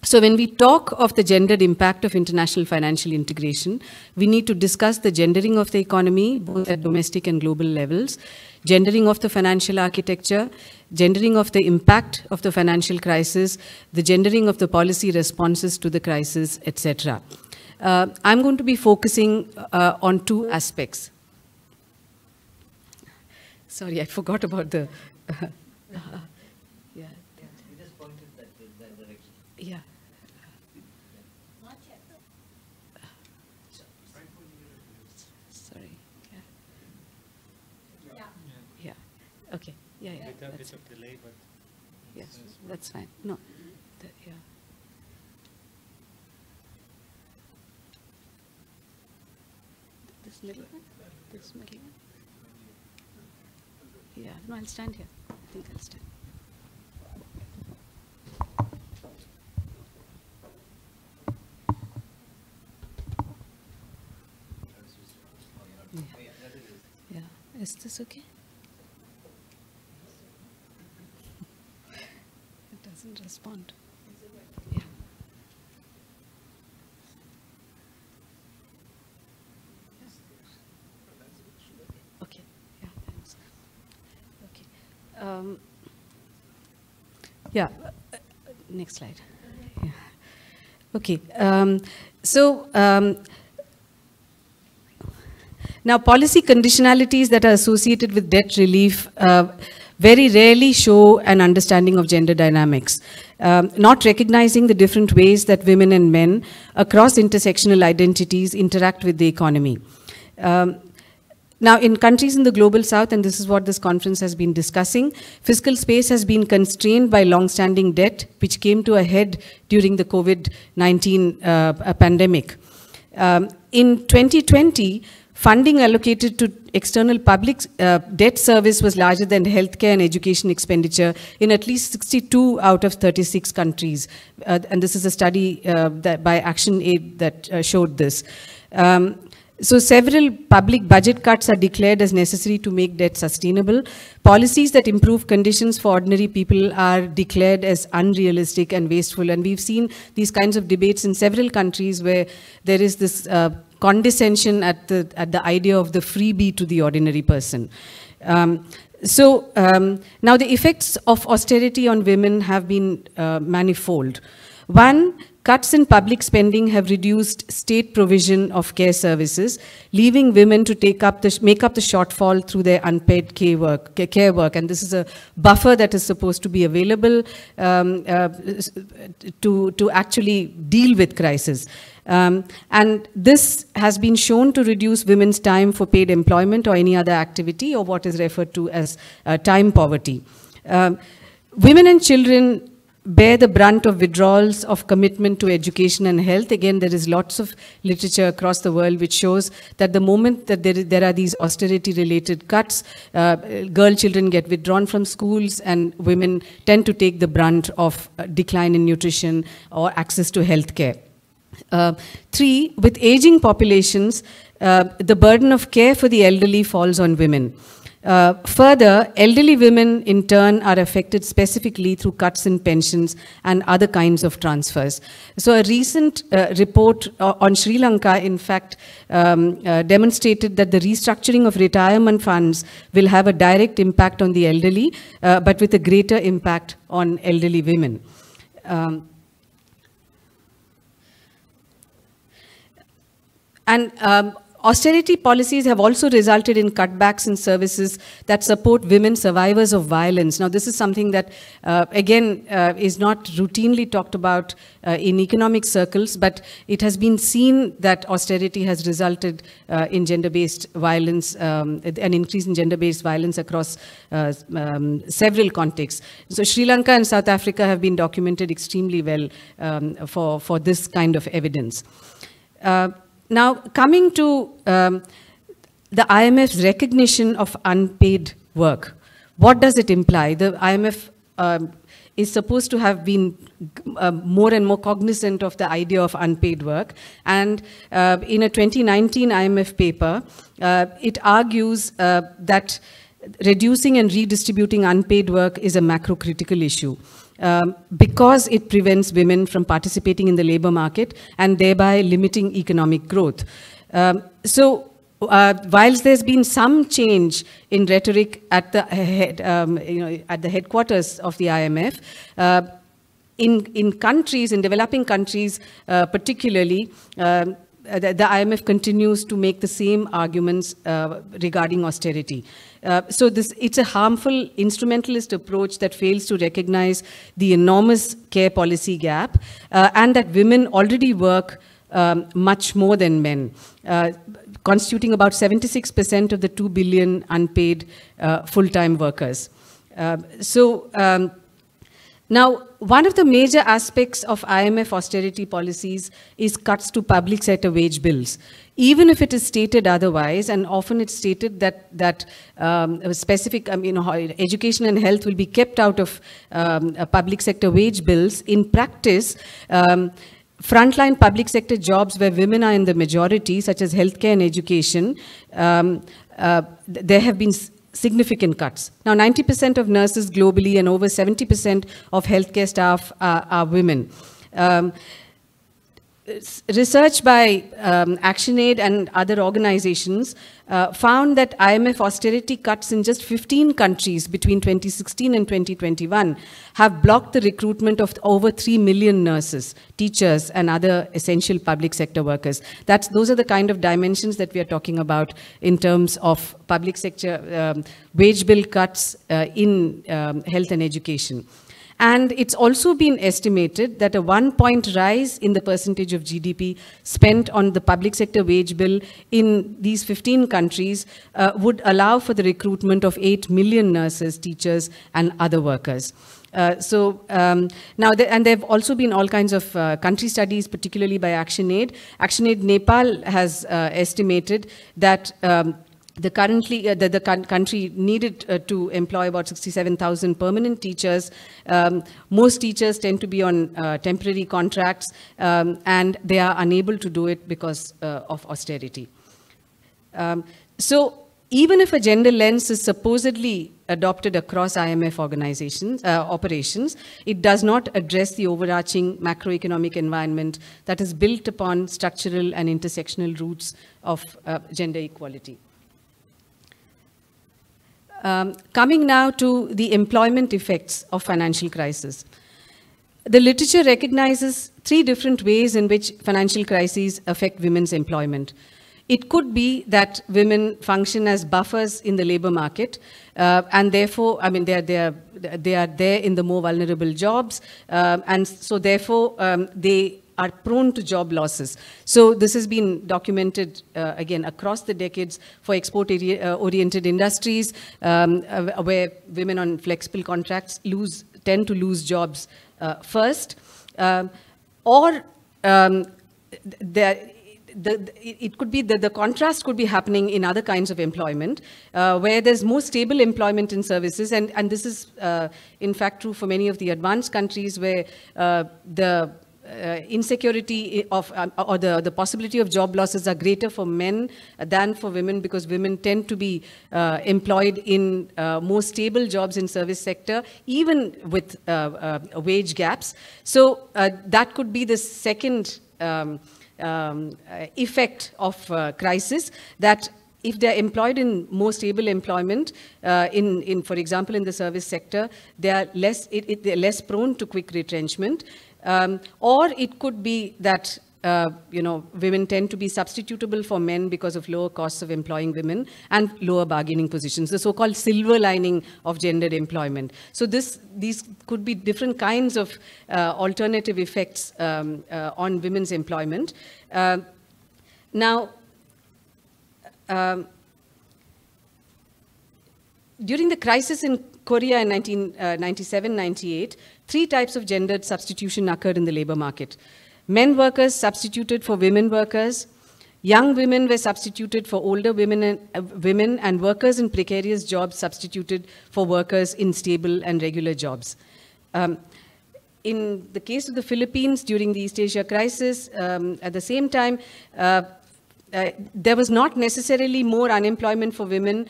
So when we talk of the gendered impact of international financial integration, we need to discuss the gendering of the economy, both at domestic and global levels, gendering of the financial architecture, gendering of the impact of the financial crisis, the gendering of the policy responses to the crisis, etc. I'm going to be focusing on two aspects. Sorry, I forgot about the... yeah. You just pointed that direction. Yeah. Sorry. Yeah. Okay. Yeah. With a bit of delay, but Yes, that's fine. No. Yeah. This middle one? This middle one? Yeah. No, I'll stand here. I think I'll stand. Yeah. Is this okay? It doesn't respond. Yeah. Okay. Yeah, thanks. Okay. Yeah. Next slide. Yeah. Okay. Now, policy conditionalities that are associated with debt relief very rarely show an understanding of gender dynamics, not recognizing the different ways that women and men across intersectional identities interact with the economy. Now, in countries in the global south, and this is what this conference has been discussing, fiscal space has been constrained by long-standing debt, which came to a head during the COVID-19 pandemic. In 2020, funding allocated to external public debt service was larger than healthcare and education expenditure in at least 62 out of 36 countries. And this is a study by ActionAid that showed this. So several public budget cuts are declared as necessary to make debt sustainable. Policies that improve conditions for ordinary people are declared as unrealistic and wasteful. And we've seen these kinds of debates in several countries where there is this condescension at the idea of the freebie to the ordinary person. Now the effects of austerity on women have been manifold. One, cuts in public spending have reduced state provision of care services, leaving women to make up the shortfall through their unpaid care work. And this is a buffer that is supposed to be available to actually deal with crisis. And this has been shown to reduce women's time for paid employment or any other activity, or what is referred to as time poverty. Women and children bear the brunt of withdrawals of commitment to education and health. Again, there is lots of literature across the world which shows that the moment that there are these austerity-related cuts, girl children get withdrawn from schools, and women tend to take the brunt of decline in nutrition or access to health care. 3, with aging populations, the burden of care for the elderly falls on women. Further, elderly women in turn are affected specifically through cuts in pensions and other kinds of transfers. So a recent report on Sri Lanka, in fact, demonstrated that the restructuring of retirement funds will have a direct impact on the elderly, but with a greater impact on elderly women. Austerity policies have also resulted in cutbacks in services that support women survivors of violence. Now, this is something that, again, is not routinely talked about in economic circles, but it has been seen that austerity has resulted in gender-based violence, an increase in gender-based violence across several contexts. So Sri Lanka and South Africa have been documented extremely well for this kind of evidence. Now, coming to the IMF's recognition of unpaid work, what does it imply? The IMF is supposed to have been more and more cognizant of the idea of unpaid work. And in a 2019 IMF paper, it argues that reducing and redistributing unpaid work is a macro-critical issue. Because it prevents women from participating in the labor market and thereby limiting economic growth. Whilst there's been some change in rhetoric at the at the headquarters of the IMF, in countries, in developing countries particularly, the IMF continues to make the same arguments regarding austerity. So it's a harmful instrumentalist approach that fails to recognize the enormous care policy gap and that women already work much more than men, constituting about 76% of the 2 billion unpaid full-time workers. Now, one of the major aspects of IMF austerity policies is cuts to public sector wage bills. Even if it is stated otherwise, and often it's stated that specific, education and health will be kept out of public sector wage bills, in practice, frontline public sector jobs where women are in the majority, such as healthcare and education, there have been significant cuts. Now, 90% of nurses globally and over 70% of healthcare staff are women. Research by ActionAid and other organizations found that IMF austerity cuts in just 15 countries between 2016 and 2021 have blocked the recruitment of over 3 million nurses, teachers, and other essential public sector workers. Those are the kind of dimensions that we are talking about in terms of public sector wage bill cuts in health and education. And it's also been estimated that a 1-point rise in the percentage of GDP spent on the public sector wage bill in these 15 countries would allow for the recruitment of 8 million nurses, teachers, and other workers. Now, and there have also been all kinds of country studies, particularly by ActionAid. ActionAid Nepal has estimated that the country needed to employ about 67,000 permanent teachers. Most teachers tend to be on temporary contracts, and they are unable to do it because of austerity. Even if a gender lens is supposedly adopted across IMF organizations, operations, it does not address the overarching macroeconomic environment that is built upon structural and intersectional roots of gender equality. Coming now to the employment effects of financial crisis. The literature recognizes 3 different ways in which financial crises affect women's employment. It could be that women function as buffers in the labor market, and therefore, I mean, they are there in the more vulnerable jobs, and so therefore they are prone to job losses. So this has been documented, again, across the decades for export-oriented industries, where women on flexible contracts tend to lose jobs first, or it could be that the contrast could be happening in other kinds of employment, where there's more stable employment in services, and this is in fact true for many of the advanced countries where the insecurity of or the possibility of job losses are greater for men than for women, because women tend to be employed in more stable jobs in service sector, even with wage gaps. So that could be the second effect of crisis, that if they're employed in more stable employment, for example, in the service sector, they are they're less prone to quick retrenchment. Or it could be that women tend to be substitutable for men because of lower costs of employing women and lower bargaining positions, the so-called silver lining of gendered employment. So these could be different kinds of alternative effects on women's employment. Now, during the crisis in Korea in 1997-98, 3 types of gendered substitution occurred in the labor market. Men workers substituted for women workers, young women were substituted for older women, and workers in precarious jobs substituted for workers in stable and regular jobs. In the case of the Philippines during the East Asia crisis, at the same time, there was not necessarily more unemployment for women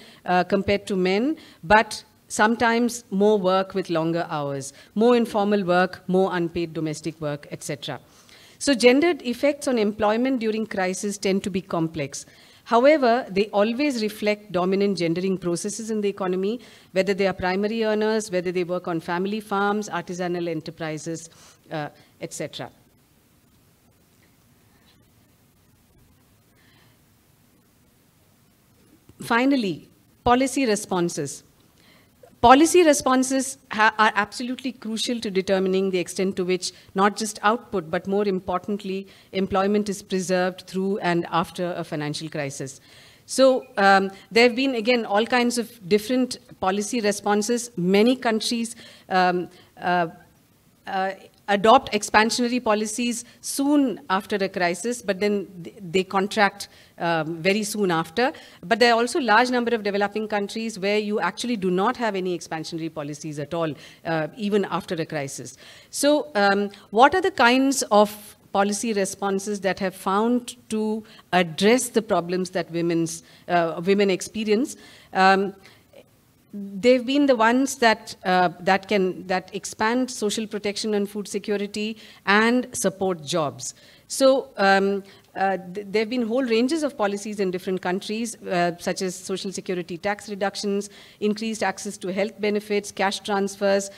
compared to men, but sometimes more work with longer hours, more informal work, more unpaid domestic work, etc. So gendered effects on employment during crisis tend to be complex. However, they always reflect dominant gendering processes in the economy, whether they are primary earners, whether they work on family farms, artisanal enterprises, etc. Finally, policy responses. Policy responses are absolutely crucial to determining the extent to which not just output, but more importantly, employment is preserved through and after a financial crisis. So there have been, again, all kinds of different policy responses. Many countries adopt expansionary policies soon after a crisis, but then they contract very soon after. But there are also a large number of developing countries where you actually do not have any expansionary policies at all, even after a crisis. So what are the kinds of policy responses that have found to address the problems that women experience? They've been the ones that expand social protection and food security and support jobs. So there have been whole ranges of policies in different countries, such as social security tax reductions, increased access to health benefits, cash transfers,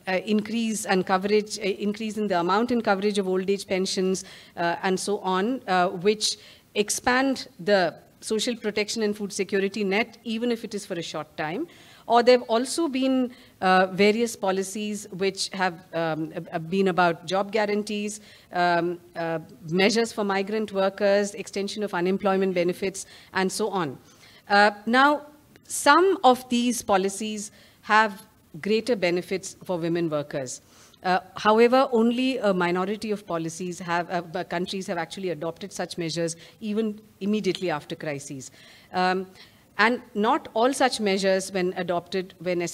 increase in the amount and coverage of old age pensions, and so on, which expand the social protection and food security net, even if it is for a short time. Or there have also been various policies which have been about job guarantees, measures for migrant workers, extension of unemployment benefits, and so on. Now, some of these policies have greater benefits for women workers. However, only a minority of countries have actually adopted such measures even immediately after crises. And not all such measures, when adopted, were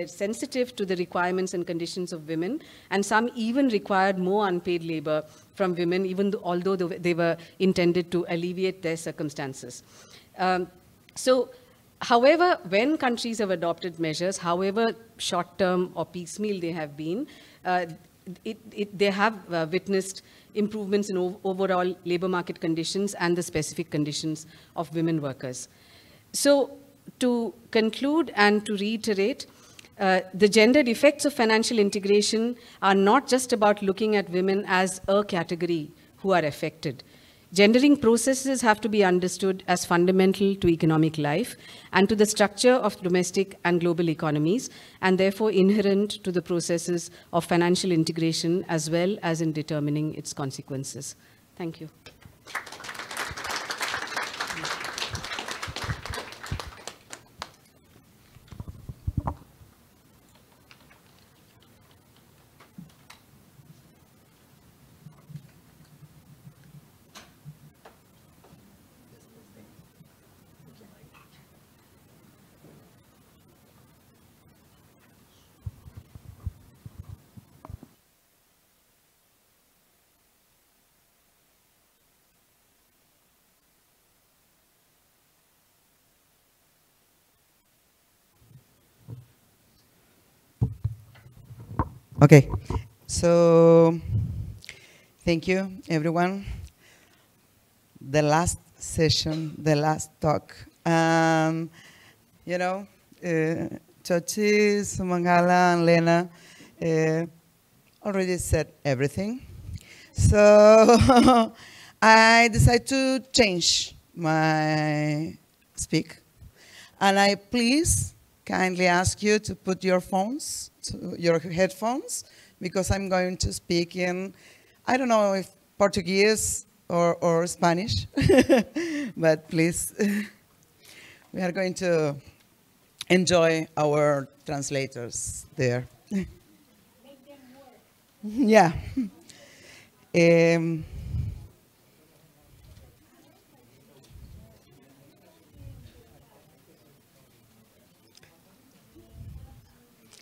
sensitive to the requirements and conditions of women, and some even required more unpaid labor from women, although they were intended to alleviate their circumstances. So, however, when countries have adopted measures, however short-term or piecemeal they have been, they have witnessed improvements in overall labor market conditions and the specific conditions of women workers. So, to conclude and to reiterate, the gendered effects of financial integration are not just about looking at women as a category who are affected. Gendering processes have to be understood as fundamental to economic life and to the structure of domestic and global economies, and therefore inherent to the processes of financial integration as well as in determining its consequences. Thank you. Okay, so thank you, everyone. The last session, the last talk. You know, Chochi, Sumangala, and Lena already said everything. So I decided to change my speak. And I please kindly ask you to put your phones, your headphones, because I'm going to speak in, I don't know if Portuguese or Spanish, but please, we are going to enjoy our translators there. Make them work. Yeah.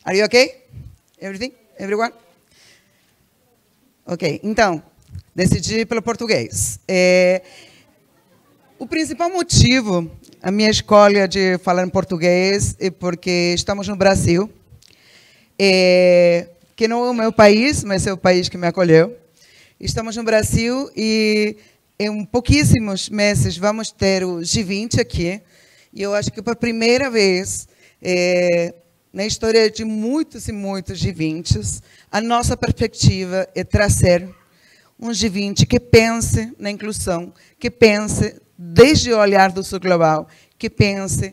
Are you okay? Everything? Everyone? Ok, então, decidi pelo português. O principal motivo, a minha escolha de falar em português é porque estamos no Brasil, que não é o meu país, mas é o país que me acolheu. Estamos no Brasil e em pouquíssimos meses vamos ter o G20 aqui, e eu acho que pela primeira vez na história de muitos e muitos G20s, a nossa perspectiva é trazer um G20 que pense na inclusão, que pense desde o olhar do sul global, que pense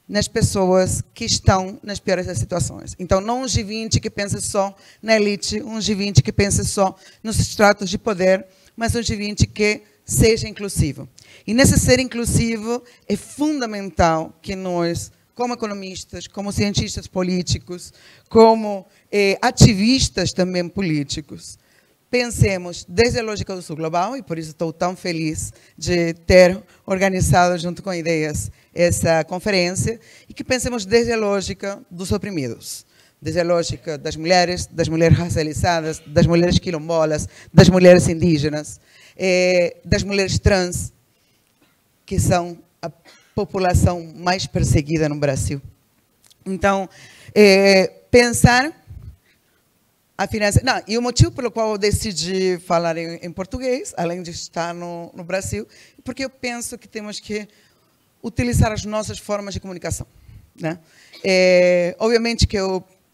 nas pessoas que estão nas piores das situações. Então, não um G20 que pense só na elite, um G20 que pense só nos estratos de poder, mas um G20 que seja inclusivo. E nesse ser inclusivo, é fundamental que nós, como economistas, como cientistas políticos, como ativistas também políticos, pensemos desde a lógica do sul global, e por isso estou tão feliz de ter organizado, junto com Ideias, essa conferência, e que pensemos desde a lógica dos oprimidos, desde a lógica das mulheres racializadas, das mulheres quilombolas, das mulheres indígenas, das mulheres trans, que são a população mais perseguida no Brasil. Então, pensar a finança... Não, e o motivo pelo qual eu decidi falar em português, além de estar no Brasil, é porque eu penso que temos que utilizar as nossas formas de comunicação, né? Obviamente que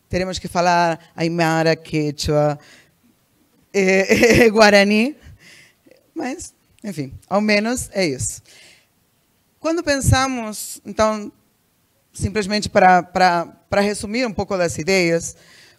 teremos que falar aimara, quechua, guarani, mas, enfim, ao menos é isso. Quando pensamos, então, simplesmente para resumir um pouco das ideias,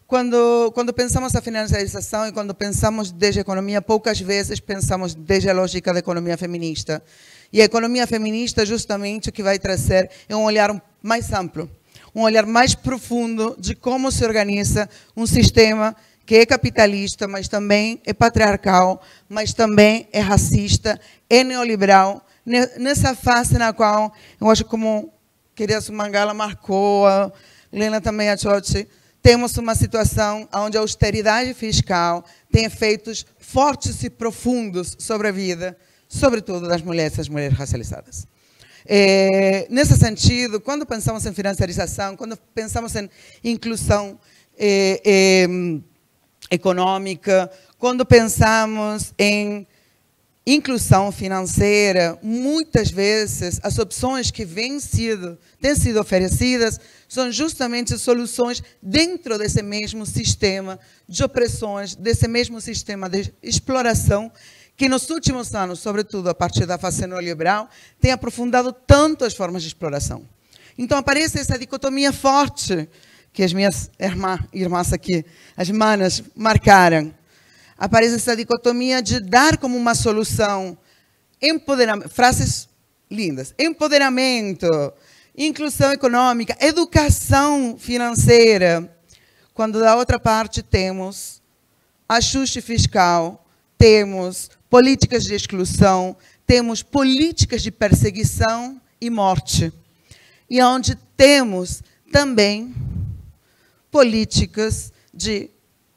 quando pensamos a financiarização e quando pensamos desde a economia, poucas vezes pensamos desde a lógica da economia feminista. E a economia feminista, justamente, o que vai trazer é um olhar mais amplo, um olhar mais profundo de como se organiza um sistema que é capitalista, mas também é patriarcal, mas também é racista, é neoliberal, nessa fase na qual, eu acho como a querida Sumangala marcou, a Lena também, a Chochi, temos uma situação onde a austeridade fiscal tem efeitos fortes e profundos sobre a vida, sobretudo das mulheres racializadas. Nesse sentido, quando pensamos em financiarização, quando pensamos em inclusão econômica, quando pensamos em inclusão financeira, muitas vezes as opções que têm sido oferecidas são justamente soluções dentro desse mesmo sistema de opressões, desse mesmo sistema de exploração, que nos últimos anos, sobretudo a partir da fase neoliberal, tem aprofundado tanto as formas de exploração. Então aparece essa dicotomia forte que as minhas irmãs aqui, as manas, marcaram. Aparece essa dicotomia de dar como uma solução empoderamento, frases lindas, empoderamento, inclusão econômica, educação financeira, quando da outra parte temos ajuste fiscal, temos políticas de exclusão, temos políticas de perseguição e morte. E onde temos também políticas de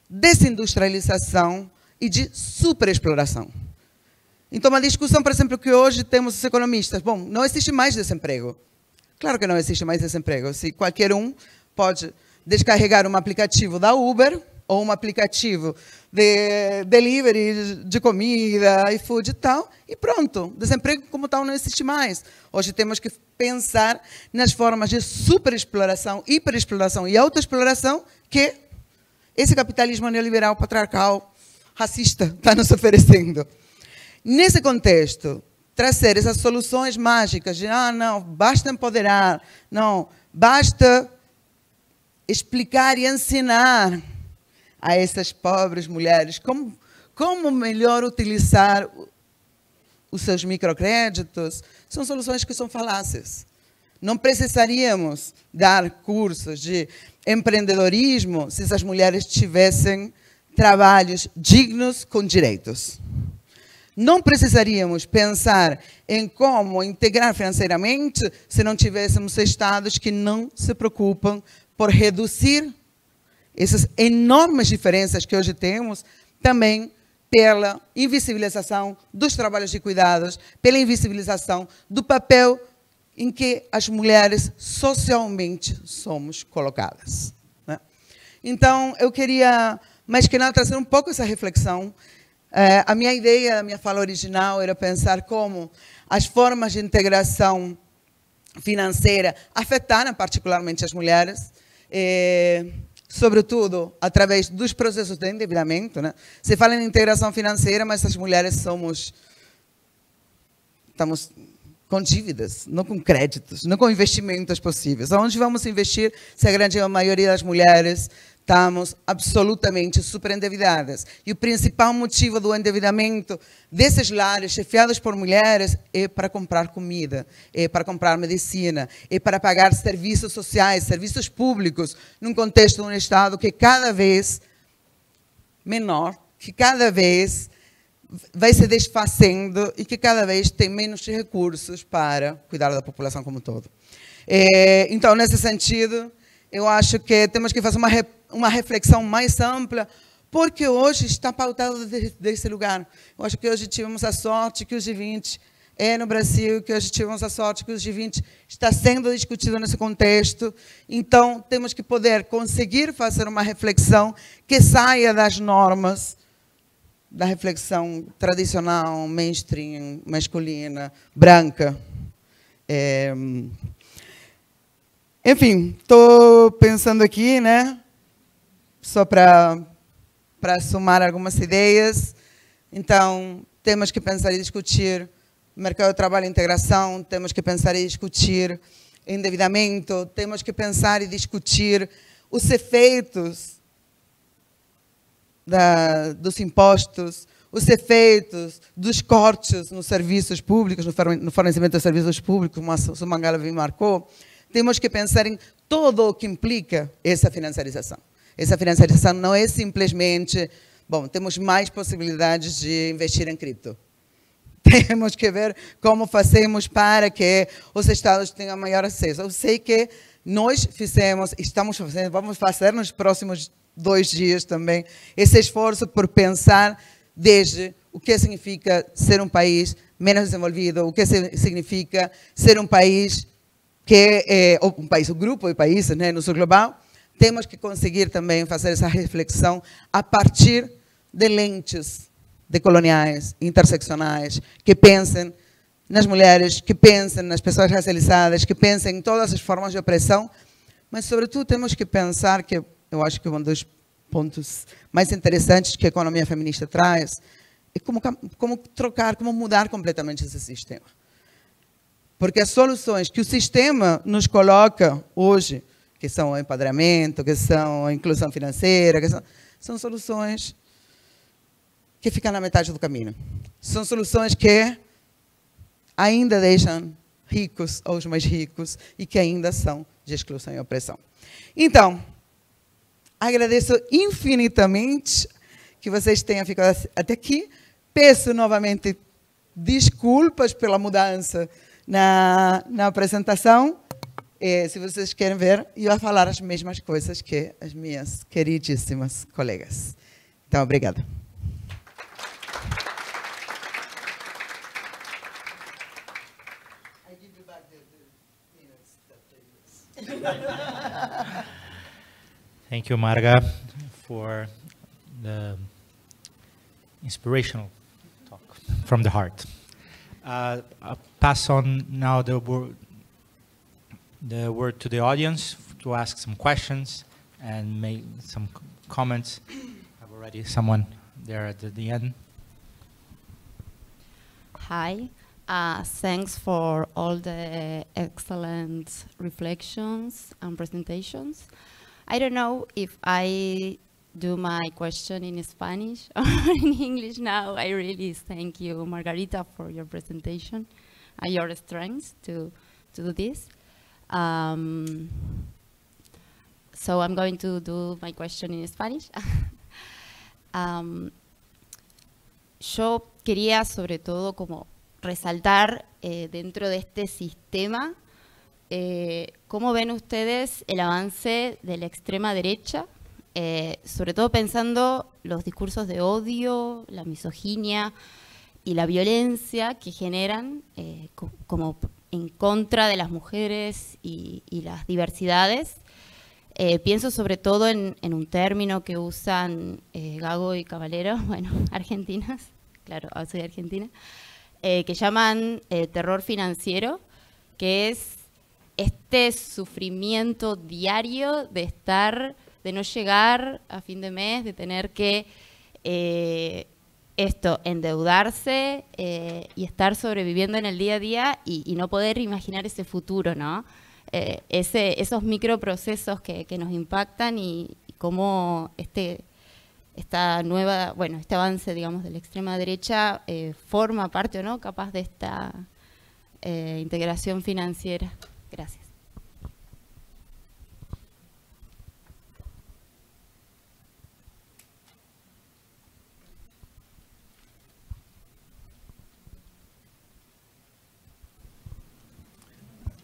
desindustrialização e de superexploração. Então, uma discussão, por exemplo, que hoje temos os economistas. Bom, não existe mais desemprego. Claro que não existe mais desemprego. Se qualquer um pode descarregar um aplicativo da Uber ou um aplicativo de delivery de comida, iFood e tal, e pronto. Desemprego como tal não existe mais. Hoje temos que pensar nas formas de superexploração, hiperexploração e autoexploração que esse capitalismo neoliberal, patriarcal, racista está nos oferecendo. Nesse contexto, trazer essas soluções mágicas de, não, basta empoderar, não, basta explicar e ensinar a essas pobres mulheres como melhor utilizar os seus microcréditos, são soluções que são falácias. Não precisaríamos dar cursos de empreendedorismo se essas mulheres tivessem trabalhos dignos com direitos. Não precisaríamos pensar em como integrar financeiramente se não tivéssemos estados que não se preocupam por reduzir essas enormes diferenças que hoje temos, também pela invisibilização dos trabalhos de cuidados, pela invisibilização do papel em que as mulheres socialmente somos colocadas, né? Então, eu queria, mais que nada, trazer um pouco essa reflexão. A minha ideia, a minha fala original era pensar como as formas de integração financeira afetaram particularmente as mulheres, sobretudo através dos processos de endividamento, né? Se fala em integração financeira, mas as mulheres estamos com dívidas, não com créditos, não com investimentos possíveis. Onde vamos investir se a grande maioria das mulheres estamos absolutamente superendividadas? E o principal motivo do endividamento desses lares chefiados por mulheres é para comprar comida, é para comprar medicina, é para pagar serviços sociais, serviços públicos, num contexto de um Estado que é cada vez menor, que cada vez vai se desfazendo e que cada vez tem menos recursos para cuidar da população como um todo. Então, nesse sentido, eu acho que temos que fazer uma reflexão mais ampla, porque hoje está pautado desse lugar. Eu acho que hoje tivemos a sorte que o G20 é no Brasil, que hoje tivemos a sorte que o G20 está sendo discutido nesse contexto. Então, temos que poder conseguir fazer uma reflexão que saia das normas da reflexão tradicional, mainstream, masculina, branca. Enfim, estou pensando aqui, né, só para somar algumas ideias. Então, temos que pensar e discutir mercado de trabalho e integração, temos que pensar e discutir endividamento, temos que pensar e discutir os efeitos dos impostos, os efeitos dos cortes nos serviços públicos, no fornecimento de serviços públicos, como a Sumangala bem marcou. Temos que pensar em tudo o que implica essa financiarização. Essa financiarização não é simplesmente, bom, temos mais possibilidades de investir em cripto. Temos que ver como fazemos para que os estados tenham maior acesso. Eu sei que nós estamos fazendo, vamos fazer nos próximos 2 dias também, esse esforço por pensar desde o que significa ser um país menos desenvolvido, o que significa ser um país que ou um grupo de países, né, no sul global. Temos que conseguir também fazer essa reflexão a partir de lentes decoloniais, interseccionais, que pensem nas mulheres, que pensem nas pessoas racializadas, que pensem em todas as formas de opressão, mas, sobretudo, temos que pensar que, eu acho que um dos pontos mais interessantes que a economia feminista traz é como trocar, como mudar completamente esse sistema. Porque as soluções que o sistema nos coloca hoje, que são o empoderamento, que são a inclusão financeira, são soluções que ficam na metade do caminho. São soluções que ainda deixam ricos os mais ricos e que ainda são de exclusão e opressão. Então, agradeço infinitamente que vocês tenham ficado até aqui. Peço novamente desculpas pela mudança na apresentação. Se vocês querem ver, eu vou falar as mesmas coisas que as minhas queridíssimas colegas. Então, obrigada. Thank you, Marga, for the inspirational talk from the heart. I'll pass on now the word to the audience to ask some questions and make some comments. I have already someone there at the end. Hi. Thanks for all the excellent reflections and presentations. I don't know if I do my question in Spanish or in English now. I really thank you, Margarita, for your presentation and your strength to do this. So I'm going to do my question in Spanish. Yo quería sobre todo como resaltar dentro de este sistema cómo ven ustedes el avance de la extrema derecha, sobre todo pensando los discursos de odio, la misoginia y la violencia que generan como en contra de las mujeres y las diversidades. Pienso sobre todo en un término que usan Gago y Caballero, bueno, argentinas, claro, soy argentina, que llaman terror financiero, que es este sufrimiento diario de no llegar a fin de mes, de tener que endeudarse y estar sobreviviendo en el día a día y no poder imaginar ese futuro, ¿no? Esos microprocesos que nos impactan y cómo este avance, digamos, de la extrema derecha forma parte o no capaz de esta integración financiera. Gracias.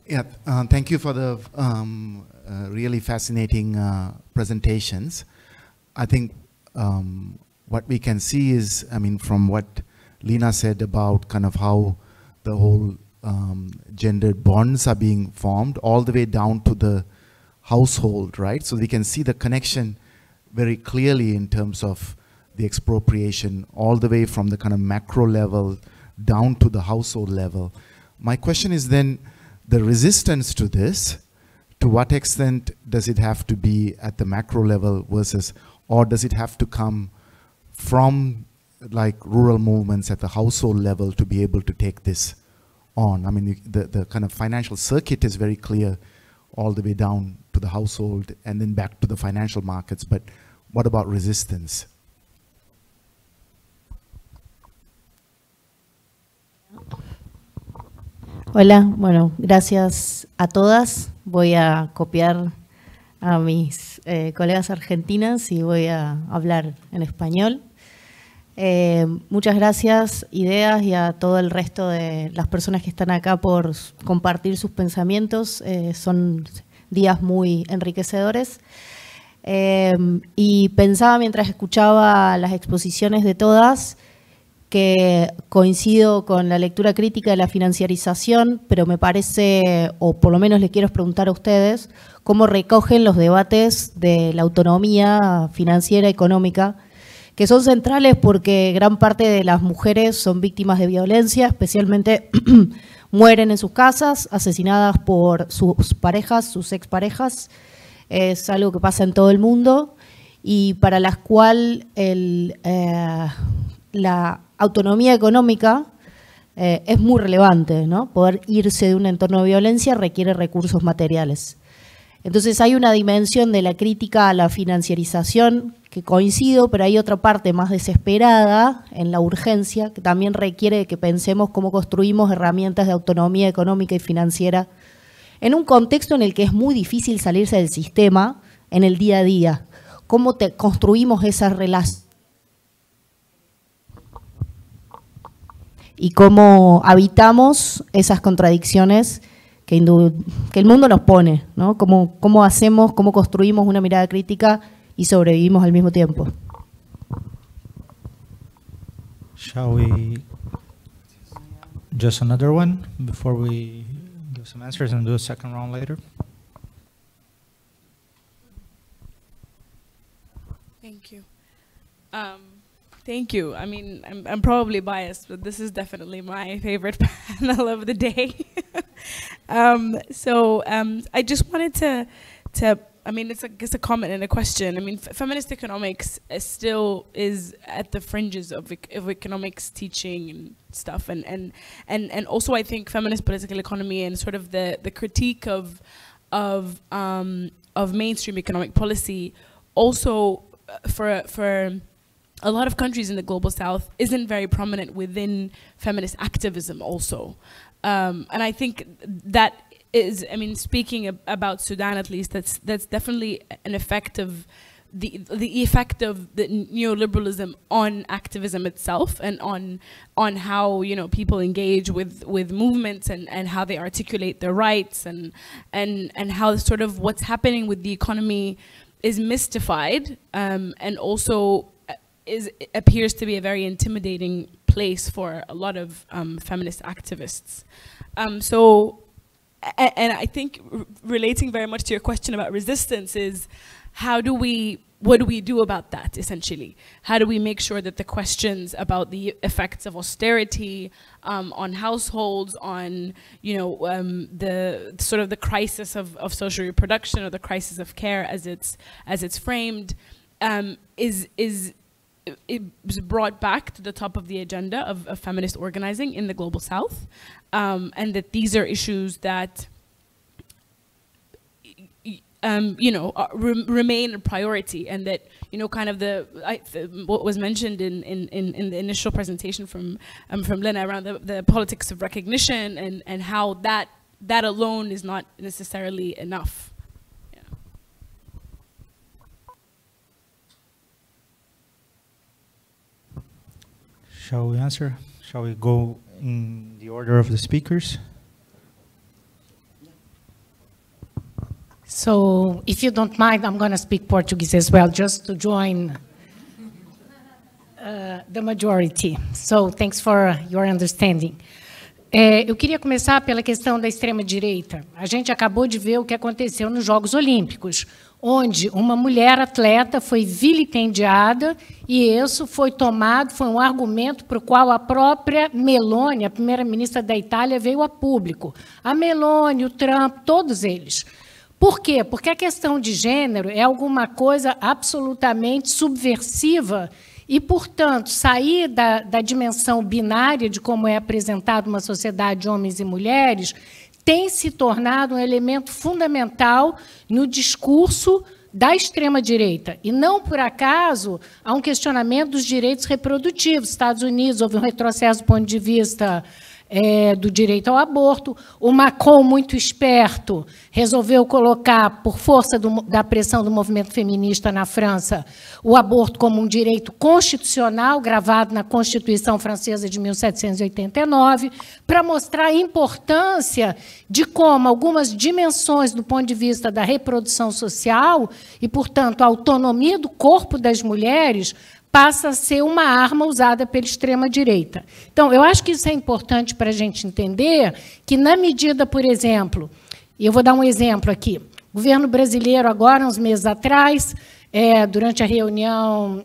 Yeah, thank you for the really fascinating presentations. I think what we can see is, I mean, from what Lena said about kind of how the whole gendered bonds are being formed all the way down to the household, right? So we can see the connection very clearly in terms of the expropriation all the way from the kind of macro level down to the household level. My question is then, the resistance to this, to what extent does it have to be at the macro level versus, or does it have to come from like rural movements at the household level to be able to take this on? I mean, the kind of financial circuit is very clear all the way down to the household and then back to the financial markets, but what about resistance? Hola, bueno, gracias a todas. Voy a copiar a mis colegas argentinas y voy a hablar en español. Muchas gracias, Ideas, y a todo el resto de las personas que están acá por compartir sus pensamientos. Son días muy enriquecedores. Y pensaba mientras escuchaba las exposiciones de todas que coincido con la lectura crítica de la financiarización, pero me parece, o por lo menos les quiero preguntar a ustedes, cómo recogen los debates de la autonomía financiera económica, que son centrales porque gran parte de las mujeres son víctimas de violencia, especialmente mueren en sus casas, asesinadas por sus parejas, sus exparejas. Es algo que pasa en todo el mundo y para las cuales la autonomía económica es muy relevante, ¿no? Poder irse de un entorno de violencia requiere recursos materiales. Entonces hay una dimensión de la crítica a la financiarización que coincido, pero hay otra parte más desesperada en la urgencia que también requiere que pensemos cómo construimos herramientas de autonomía económica y financiera en un contexto en el que es muy difícil salirse del sistema en el día a día. ¿Cómo construimos esas relaciones? Y cómo habitamos esas contradicciones que el mundo nos pone, ¿no? Cómo hacemos, cómo construimos una mirada crítica y sobrevivimos al mismo tiempo. Shall we just another one before we give some answers and do a second round later? Thank you. Thank you. I mean, I'm probably biased, but this is definitely my favorite panel of the day. I just wanted to I mean, it's a comment and a question. I mean, feminist economics still is at the fringes of economics teaching and stuff, and also I think feminist political economy and sort of the critique of mainstream economic policy also for a lot of countries in the global south isn't very prominent within feminist activism also. And I think that is, I mean, speaking about Sudan at least, that's definitely an effect of the effect of the neoliberalism on activism itself and on how, you know, people engage with movements and how they articulate their rights and how sort of what's happening with the economy is mystified and also appears to be a very intimidating place for a lot of feminist activists. And I think relating very much to your question about resistance is what do we do about that, essentially? How do we make sure that the questions about the effects of austerity on households, on, you know, the sort of the crisis of social reproduction or the crisis of care as it's framed is brought back to the top of the agenda of feminist organizing in the global south, and that these are issues that you know, remain a priority, and that, you know, kind of what was mentioned in the initial presentation from Lena around the politics of recognition and how that alone is not necessarily enough. Shall we answer? Shall we go in the order of the speakers? So, if you don't mind, I'm going to speak Portuguese as well, just to join the majority. So, thanks for your understanding. Eu queria começar pela questão da extrema-direita. A gente acabou de ver o que aconteceu nos Jogos Olímpicos, onde uma mulher atleta foi vilipendiada e isso foi um argumento para o qual a própria Meloni, a primeira-ministra da Itália, veio a público. A Meloni, o Trump, todos eles. Por quê? Porque a questão de gênero é alguma coisa absolutamente subversiva e, portanto, sair da dimensão binária de como é apresentada uma sociedade de homens e mulheres tem se tornado um elemento fundamental no discurso da extrema-direita. E não por acaso há um questionamento dos direitos reprodutivos. Estados Unidos houve um retrocesso do ponto de vista do direito ao aborto. O Macron, muito esperto, resolveu colocar, por força da pressão do movimento feminista na França, o aborto como um direito constitucional, gravado na Constituição Francesa de 1789, para mostrar a importância de como algumas dimensões do ponto de vista da reprodução social e, portanto, a autonomia do corpo das mulheres passa a ser uma arma usada pela extrema-direita. Então, eu acho que isso é importante para a gente entender que, na medida, por exemplo, e eu vou dar um exemplo aqui, o governo brasileiro, agora, uns meses atrás, durante a reunião,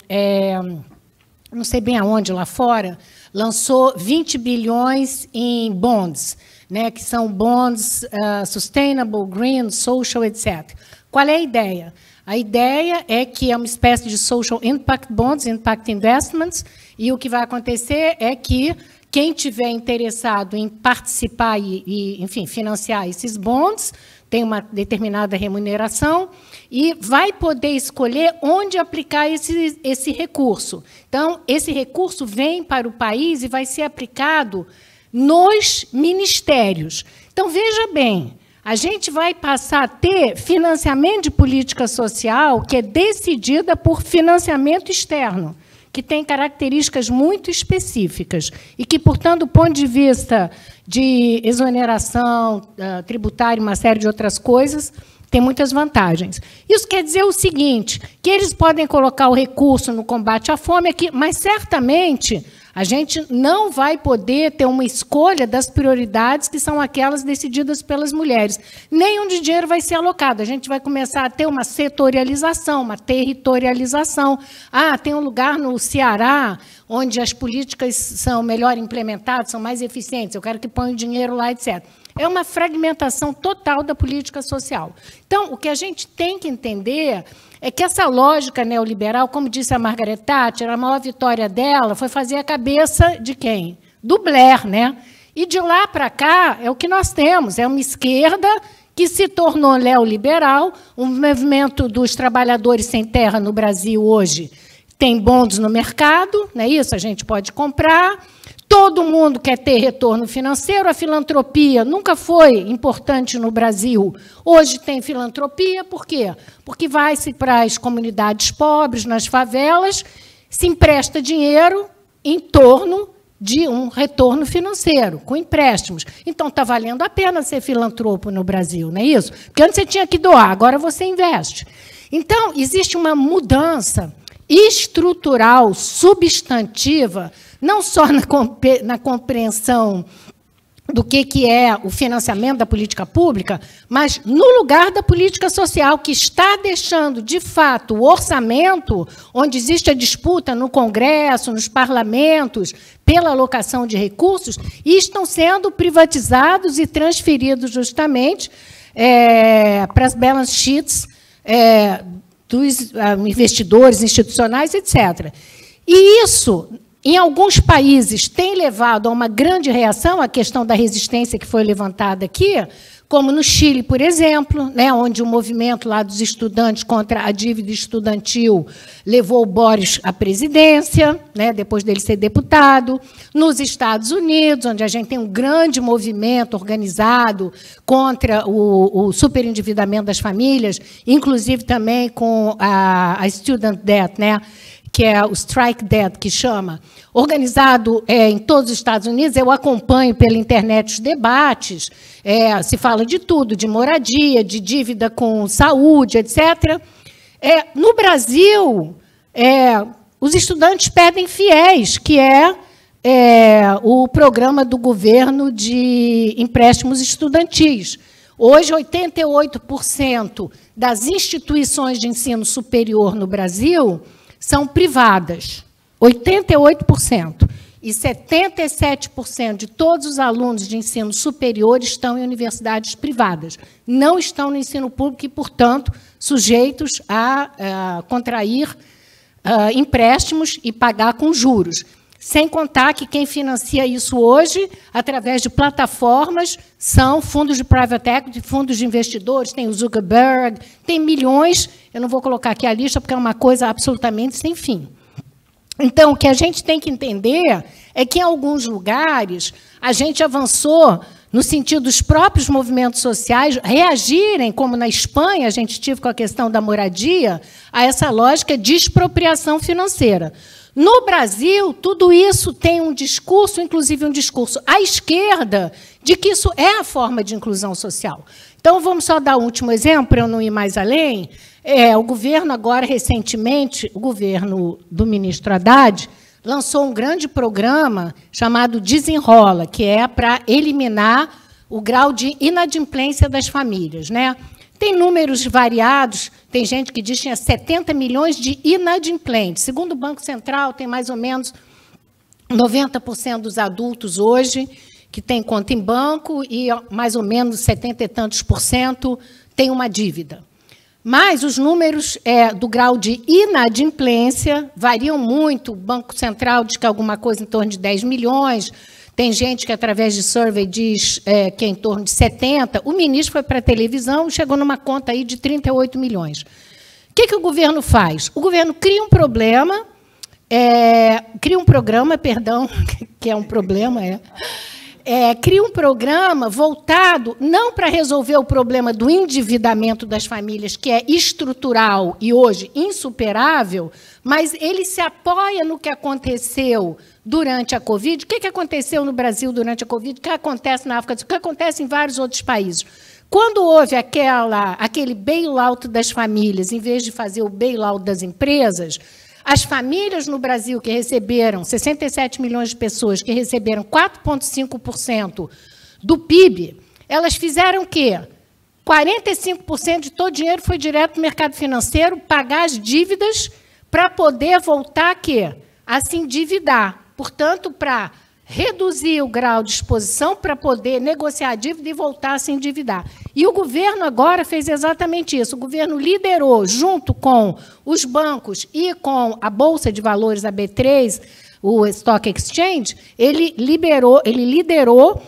não sei bem aonde, lá fora, lançou 20 bilhões em bonds, né, que são bonds sustainable, green, social, etc. Qual é a ideia? A ideia é que é uma espécie de social impact bonds, impact investments, e o que vai acontecer é que quem tiver interessado em participar e enfim, financiar esses bonds, tem uma determinada remuneração e vai poder escolher onde aplicar esse recurso. Então, esse recurso vem para o país e vai ser aplicado nos ministérios. Então, veja bem, a gente vai passar a ter financiamento de política social que é decidida por financiamento externo, que tem características muito específicas e que, portanto, do ponto de vista de exoneração tributária e uma série de outras coisas, tem muitas vantagens. Isso quer dizer o seguinte, que eles podem colocar o recurso no combate à fome aqui, mas, certamente, a gente não vai poder ter uma escolha das prioridades que são aquelas decididas pelas mulheres. Nem onde o dinheiro vai ser alocado. A gente vai começar a ter uma setorialização, uma territorialização. Tem um lugar no Ceará onde as políticas são melhor implementadas, são mais eficientes. Eu quero que ponha o dinheiro lá, etc. É uma fragmentação total da política social. Então, o que a gente tem que entender é que essa lógica neoliberal, como disse a Margaret Thatcher, a maior vitória dela foi fazer a cabeça de quem? Do Blair, né? E de lá para cá é o que nós temos, é uma esquerda que se tornou neoliberal, o movimento dos trabalhadores sem terra no Brasil hoje tem bonds no mercado, não é isso? A gente pode comprar. Todo mundo quer ter retorno financeiro. A filantropia nunca foi importante no Brasil. Hoje tem filantropia, por quê? Porque vai-se para as comunidades pobres, nas favelas, se empresta dinheiro em torno de um retorno financeiro, com empréstimos. Então, está valendo a pena ser filantropo no Brasil, não é isso? Porque antes você tinha que doar, agora você investe. Então, existe uma mudança estrutural, substantiva, não só na compreensão do que é o financiamento da política pública, mas no lugar da política social, que está deixando, de fato, o orçamento, onde existe a disputa no Congresso, nos parlamentos, pela alocação de recursos, e estão sendo privatizados e transferidos justamente para as balance sheets dos investidores institucionais, etc. E isso, em alguns países, tem levado a uma grande reação, a questão da resistência que foi levantada aqui, como no Chile, por exemplo, né, onde o movimento lá dos estudantes contra a dívida estudantil levou o Boris à presidência, né, depois dele ser deputado. Nos Estados Unidos, onde a gente tem um grande movimento organizado contra o superendividamento das famílias, inclusive também com a student debt, né, que é o strike debt, que chama, organizado em todos os Estados Unidos. Eu acompanho pela internet os debates, se fala de tudo, de moradia, de dívida com saúde, etc. No Brasil, os estudantes pedem FIES, que é o programa do governo de empréstimos estudantis. Hoje, 88% das instituições de ensino superior no Brasil são privadas, 88%. E 77% de todos os alunos de ensino superior estão em universidades privadas. Não estão no ensino público e, portanto, sujeitos a contrair empréstimos e pagar com juros. Sem contar que quem financia isso hoje, através de plataformas, são fundos de private equity, fundos de investidores, tem o Zuckerberg, tem milhões. Eu não vou colocar aqui a lista, porque é uma coisa absolutamente sem fim. Então, o que a gente tem que entender é que, em alguns lugares, a gente avançou no sentido dos próprios movimentos sociais reagirem, como na Espanha, a gente tive com a questão da moradia, a essa lógica de expropriação financeira. No Brasil, tudo isso tem um discurso, inclusive um discurso à esquerda, de que isso é a forma de inclusão social. Então, vamos só dar um último exemplo, para eu não ir mais além. O governo agora, recentemente, o governo do ministro Haddad lançou um grande programa chamado Desenrola, que é para eliminar o grau de inadimplência das famílias, né? Tem números variados, tem gente que diz que tinha 70 milhões de inadimplentes. Segundo o Banco Central, tem mais ou menos 90% dos adultos hoje que têm conta em banco e mais ou menos 70 e tantos por cento têm uma dívida. Mas os números do grau de inadimplência variam muito. O Banco Central diz que é alguma coisa em torno de 10 milhões. Tem gente que, através de survey, diz que é em torno de 70. O ministro foi para a televisão e chegou numa conta aí de 38 milhões. O que o governo faz? O governo cria um programa, que é um problema, cria um programa voltado não para resolver o problema do endividamento das famílias, que é estrutural e hoje insuperável, mas ele se apoia no que aconteceu durante a Covid. O que aconteceu no Brasil durante a Covid? O que acontece na África? O que acontece em vários outros países? Quando houve aquele bailout das famílias, em vez de fazer o bailout das empresas, as famílias no Brasil que receberam, 67 milhões de pessoas que receberam 4,5% do PIB, elas fizeram o quê? 45% de todo o dinheiro foi direto para o mercado financeiro, pagar as dívidas para poder voltar a se endividar. Portanto, para reduzir o grau de exposição, para poder negociar a dívida e voltar a se endividar. E o governo agora fez exatamente isso. O governo liderou, junto com os bancos e com a Bolsa de Valores, a B3, o Stock Exchange, ele liderou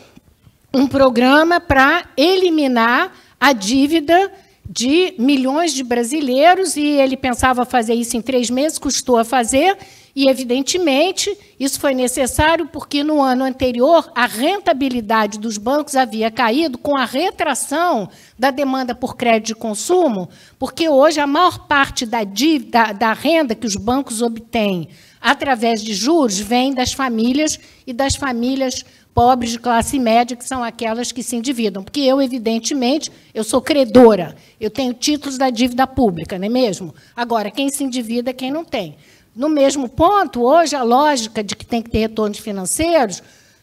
um programa para eliminar a dívida de milhões de brasileiros, e ele pensava fazer isso em 3 meses, custou a fazer, e, evidentemente, isso foi necessário porque, no ano anterior, a rentabilidade dos bancos havia caído com a retração da demanda por crédito de consumo, porque hoje a maior parte da dívida, da renda que os bancos obtêm através de juros vem das famílias e das famílias pobres de classe média, que são aquelas que se endividam. Porque eu, evidentemente, eu sou credora, eu tenho títulos da dívida pública, não é mesmo? Agora, quem se endivida é quem não tem. No mesmo ponto, hoje, a lógica de que tem que ter retornos financeiros,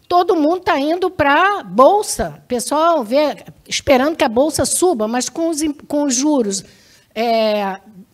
todo mundo está indo para a Bolsa. O pessoal vê, esperando que a Bolsa suba, mas com os juros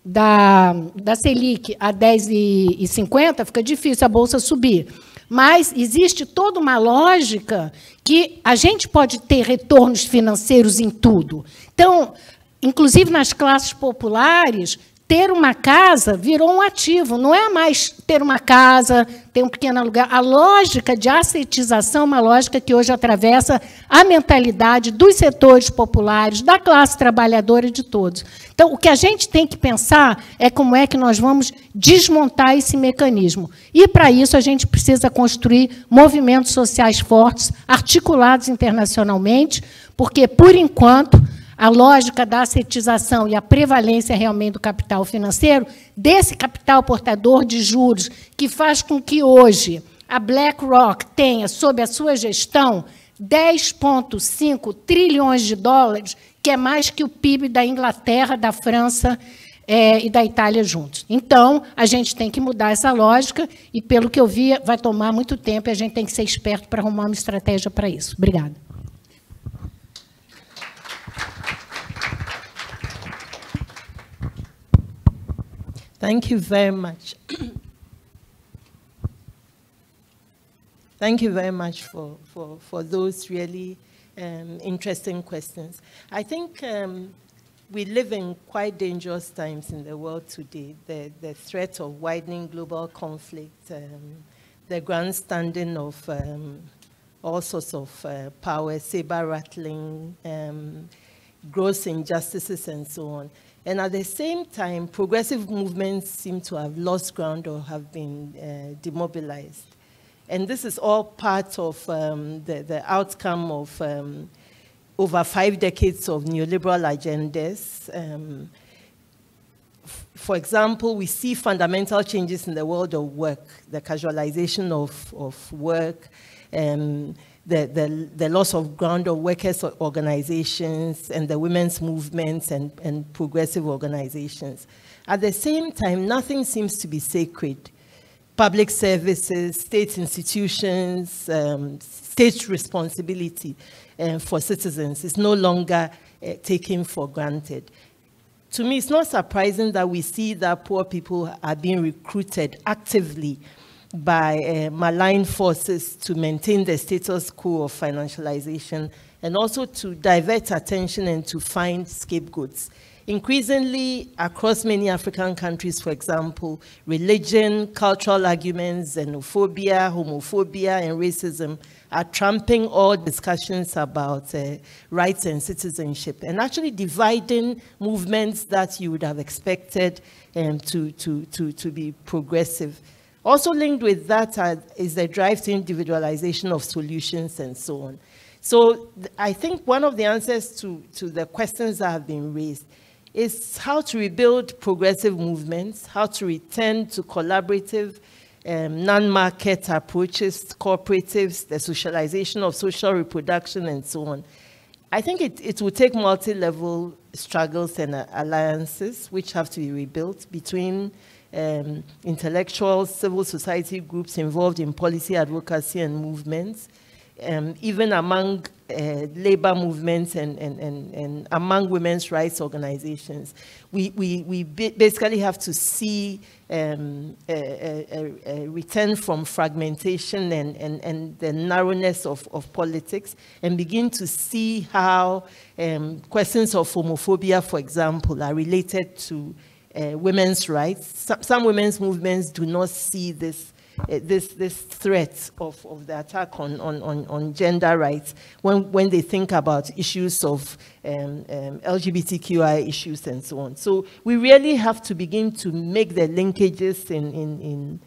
da Selic a 10,50, fica difícil a Bolsa subir. Mas existe toda uma lógica que a gente pode ter retornos financeiros em tudo. Então, inclusive nas classes populares, ter uma casa virou um ativo, não é mais ter uma casa, ter um pequeno aluguel. A lógica de assetização é uma lógica que hoje atravessa a mentalidade dos setores populares, da classe trabalhadora e de todos. Então, o que a gente tem que pensar é como é que nós vamos desmontar esse mecanismo. E, para isso, a gente precisa construir movimentos sociais fortes, articulados internacionalmente, porque, por enquanto, a lógica da assetização e a prevalência realmente do capital financeiro, desse capital portador de juros, que faz com que hoje a BlackRock tenha, sob a sua gestão, 10,5 trilhões de dólares, que é mais que o PIB da Inglaterra, da França e da Itália juntos. Então, a gente tem que mudar essa lógica, e, pelo que eu vi, vai tomar muito tempo, e a gente tem que ser esperto para arrumar uma estratégia para isso. Obrigada. Thank you very much. Thank you very much for those really interesting questions. I think we live in quite dangerous times in the world today. The threat of widening global conflict, the grandstanding of all sorts of power, saber-rattling, gross injustices, and so on. And at the same time, progressive movements seem to have lost ground or have been demobilized. And this is all part of the outcome of over 5 decades of neoliberal agendas. For example, we see fundamental changes in the world of work, the casualization of work, the loss of ground of workers' organizations and the women's movements and progressive organizations. At the same time, nothing seems to be sacred. Public services, state institutions, state responsibility for citizens is no longer taken for granted. To me, it's not surprising that we see that poor people are being recruited actively by malign forces to maintain the status quo of financialization and also to divert attention and to find scapegoats. Increasingly, across many African countries, for example, religion, cultural arguments, xenophobia, homophobia, and racism are trumping all discussions about rights and citizenship, and actually dividing movements that you would have expected to be progressive. Also linked with that is the drive to individualization of solutions and so on. So I think one of the answers to the questions that have been raised is how to rebuild progressive movements, how to return to collaborative, non-market approaches, cooperatives, the socialization of social reproduction, and so on. I think it will take multi-level struggles and alliances which have to be rebuilt between intellectuals, civil society groups involved in policy advocacy and movements, even among labor movements and among women's rights organizations. We basically have to see a return from fragmentation and the narrowness of politics, and begin to see how questions of homophobia, for example, are related to women's rights. Some women's movements do not see this threat of the attack on gender rights when they think about issues of LGBTQI issues and so on. So we really have to begin to make the linkages in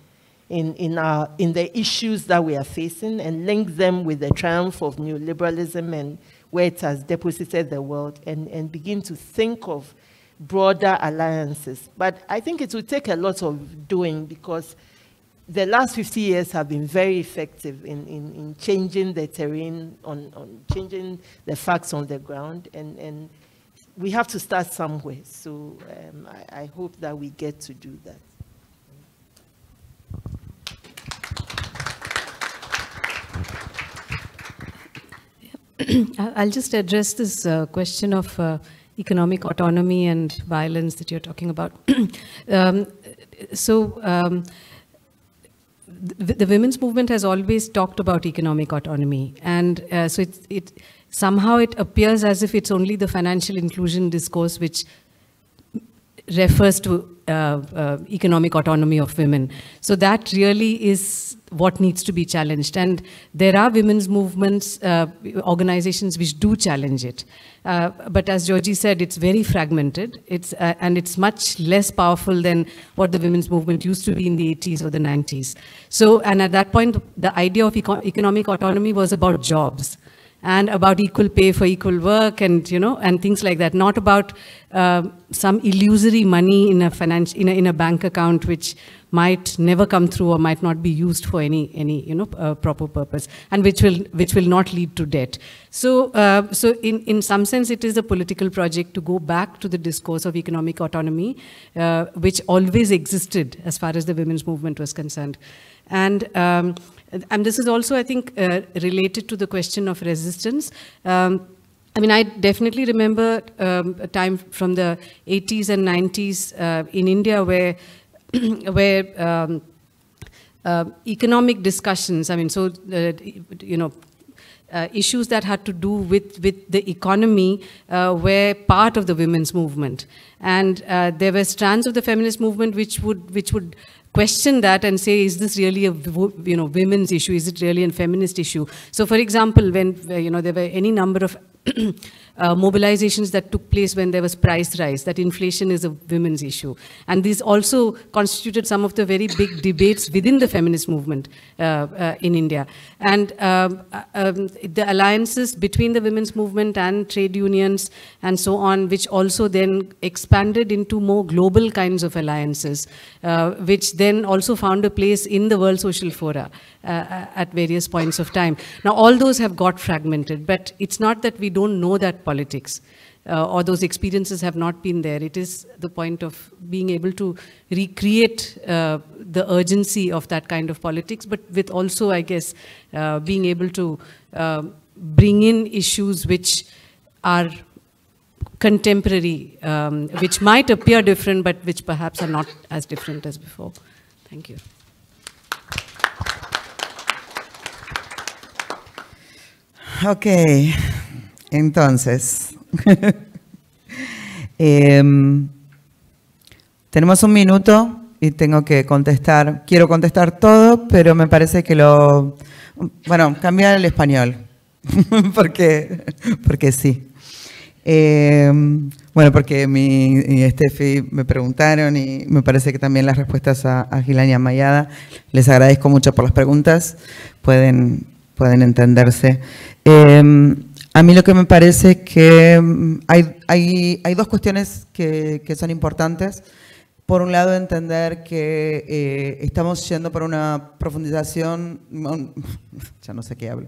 the issues that we are facing and link them with the triumph of neoliberalism and where it has deposited the world, and begin to think of broader alliances. But I think it will take a lot of doing, because the last 50 years have been very effective in changing the terrain, on changing the facts on the ground, and we have to start somewhere. So I hope that we get to do that. I'll just address this question of economic autonomy and violence that you're talking about. The women's movement has always talked about economic autonomy, and so somehow it appears as if it's only the financial inclusion discourse which refers to economic autonomy of women. So that really is what needs to be challenged. And there are women's movements, organizations which do challenge it. But as Georgie said, it's very fragmented. And it's much less powerful than what the women's movement used to be in the 80s or the 90s. So, and at that point, the idea of economic autonomy was about jobs and about equal pay for equal work, and and things like that. Not about some illusory money in a bank account which might never come through or might not be used for any proper purpose, and which will not lead to debt. So in some sense, it is a political project to go back to the discourse of economic autonomy, which always existed as far as the women's movement was concerned. And this is also, I think, related to the question of resistance. I mean, I definitely remember a time from the 80s and 90s in India where economic discussions, I mean, so, issues that had to do with the economy were part of the women's movement. And there were strands of the feminist movement which would question that and say, is this really a women's issue? Is it really a feminist issue? So, for example, when there were any number of mobilizations that took place when there was price rise, that inflation is a women's issue. And these also constituted some of the very big debates within the feminist movement in India. And the alliances between the women's movement and trade unions and so on, which also then expanded into more global kinds of alliances, which then also found a place in the World Social Fora at various points of time. Now, all those have got fragmented, but it's not that we don't know that politics or those experiences have not been there. It is the point of being able to recreate the urgency of that kind of politics, but with also, I guess, being able to bring in issues which are contemporary, which might appear different, but which perhaps are not as different as before. Thank you. Ok, entonces, tenemos un minuto y tengo que contestar, quiero contestar todo, pero me parece que bueno, cambiar el español, porque sí. Bueno, porque mi y Steffi me preguntaron y me parece que también las respuestas a Gilani y a Mayada, les agradezco mucho por las preguntas, pueden entenderse. A mí lo que me parece es que hay dos cuestiones que son importantes. Por un lado, entender que estamos yendo por una profundización, ya no sé qué hablo,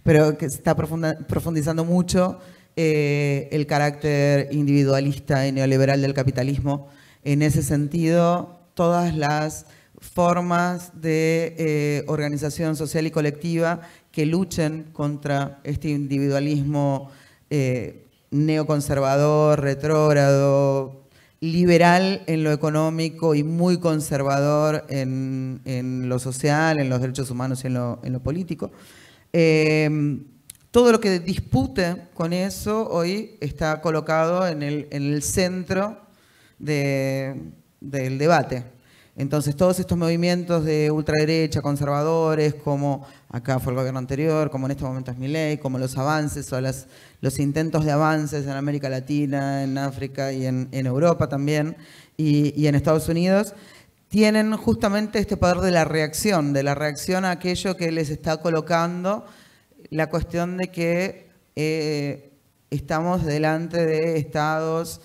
pero que se está profundizando mucho el carácter individualista y neoliberal del capitalismo. En ese sentido, todas las formas de organización social y colectiva que luchen contra este individualismo neoconservador, retrógrado, liberal en lo económico y muy conservador en lo social, en los derechos humanos y en lo político. Todo lo que dispute con eso hoy está colocado en el centro del debate. Entonces, todos estos movimientos de ultraderecha, conservadores, como acá fue el gobierno anterior, como en este momento es Milei, como los avances o los intentos de avances en América Latina, en África y en Europa también, y en Estados Unidos, tienen justamente este poder de la reacción a aquello que les está colocando la cuestión de que estamos delante de estados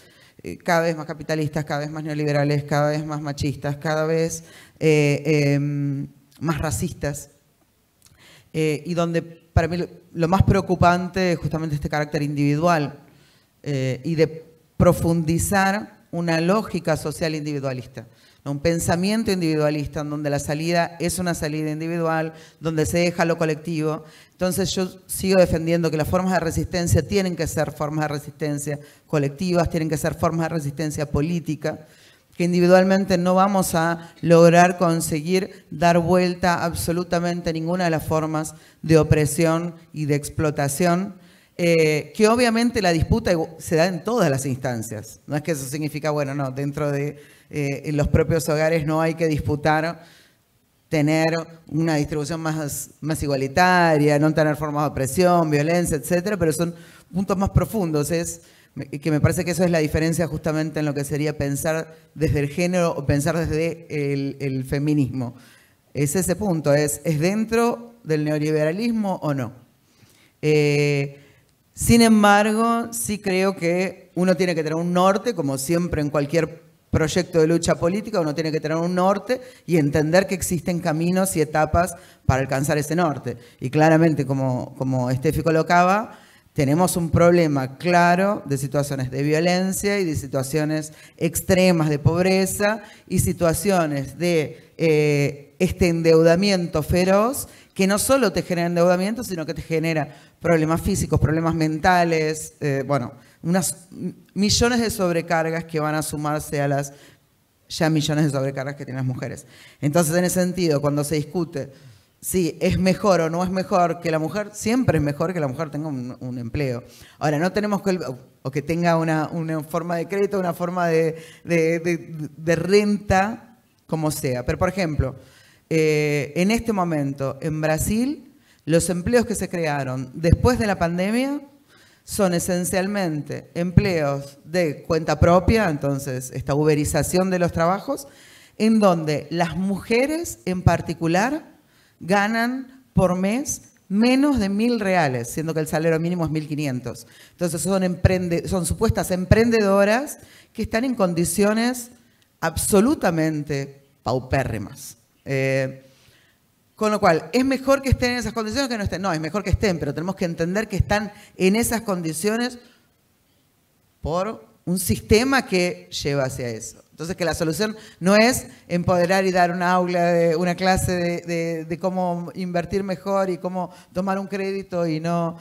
cada vez más capitalistas, cada vez más neoliberales, cada vez más machistas, cada vez más racistas, y donde para mí lo más preocupante es justamente este carácter individual y de profundizar una lógica social individualista, un pensamiento individualista en donde la salida es una salida individual, donde se deja lo colectivo. Entonces yo sigo defendiendo que las formas de resistencia tienen que ser formas de resistencia colectivas, tienen que ser formas de resistencia política, que individualmente no vamos a lograr conseguir dar vuelta absolutamente ninguna de las formas de opresión y de explotación, que obviamente la disputa se da en todas las instancias. No es que eso significa, bueno, no, dentro de en los propios hogares no hay que disputar tener una distribución más igualitaria, no tener formas de opresión, violencia, etcétera, pero son puntos más profundos. Que me parece que eso es la diferencia justamente en lo que sería pensar desde el género o pensar desde el feminismo. Es ese punto, ¿es dentro del neoliberalismo o no? Sin embargo, sí creo que uno tiene que tener un norte, como siempre en cualquier proyecto de lucha política, uno tiene que tener un norte y entender que existen caminos y etapas para alcanzar ese norte. Y claramente, como Steffi colocaba, tenemos un problema claro de situaciones de violencia y de situaciones extremas de pobreza y situaciones de este endeudamiento feroz que no solo te genera endeudamiento, sino que te genera problemas físicos, problemas mentales, bueno, unas millones de sobrecargas que van a sumarse a las ya millones de sobrecargas que tienen las mujeres. Entonces, en ese sentido, cuando se discute si es mejor o no es mejor que la mujer, siempre es mejor que la mujer tenga un empleo. Ahora, no tenemos que tenga una forma de crédito, una forma de renta, como sea. Pero, por ejemplo, en este momento, en Brasil, los empleos que se crearon después de la pandemia son esencialmente empleos de cuenta propia, entonces esta uberización de los trabajos, en donde las mujeres en particular ganan por mes menos de 1.000 reales, siendo que el salario mínimo es 1.500. Entonces son supuestas emprendedoras que están en condiciones absolutamente paupérrimas. Con lo cual, ¿es mejor que estén en esas condiciones que no estén? No, es mejor que estén, pero tenemos que entender que están en esas condiciones por un sistema que lleva hacia eso. Entonces, que la solución no es empoderar y dar una clase de cómo invertir mejor y cómo tomar un crédito y no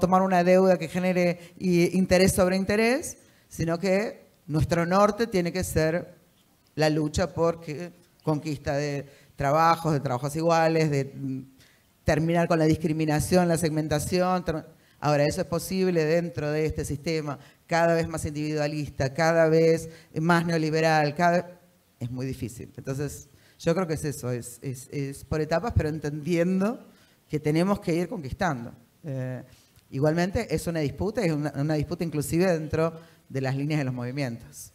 tomar una deuda que genere interés sobre interés, sino que nuestro norte tiene que ser la lucha por conquista de trabajos iguales, de terminar con la discriminación, la segmentación. Ahora, eso es posible dentro de este sistema cada vez más individualista, cada vez más neoliberal, es muy difícil. Entonces, yo creo que es eso, es por etapas, pero entendiendo que tenemos que ir conquistando. Igualmente, es una disputa, es una disputa inclusive dentro de las líneas de los movimientos.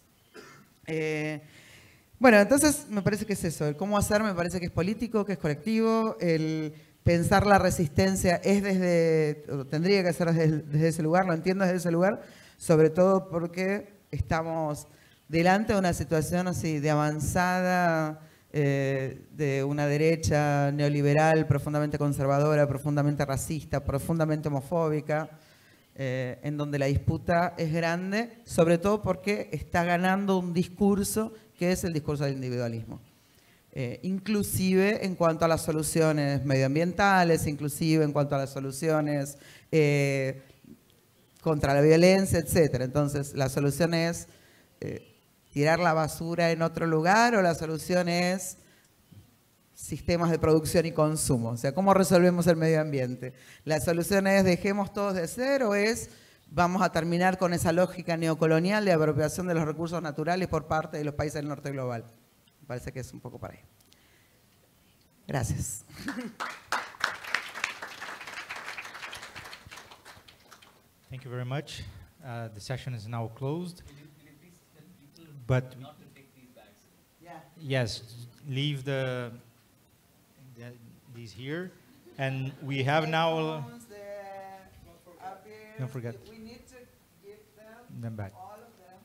Bueno, entonces me parece que es eso, el cómo hacer me parece que es político, que es colectivo, el pensar la resistencia tendría que ser desde ese lugar, lo entiendo desde ese lugar, sobre todo porque estamos delante de una situación así de avanzada, de una derecha neoliberal profundamente conservadora, profundamente racista, profundamente homofóbica, en donde la disputa es grande, sobre todo porque está ganando un discurso que es el discurso del individualismo. Inclusive en cuanto a las soluciones medioambientales, inclusive en cuanto a las soluciones contra la violencia, etc. Entonces, la solución es tirar la basura en otro lugar, o la solución es sistemas de producción y consumo. O sea, ¿cómo resolvemos el medio ambiente? La solución es dejemos todos de cero, o es vamos a terminar con esa lógica neocolonial de apropiación de los recursos naturales por parte de los países del norte global. Me parece que es un poco para ahí. Gracias. Thank you very much. The session is now closed. But yes, leave these here, and we have now. Don't forget. We need to give them back. All of them.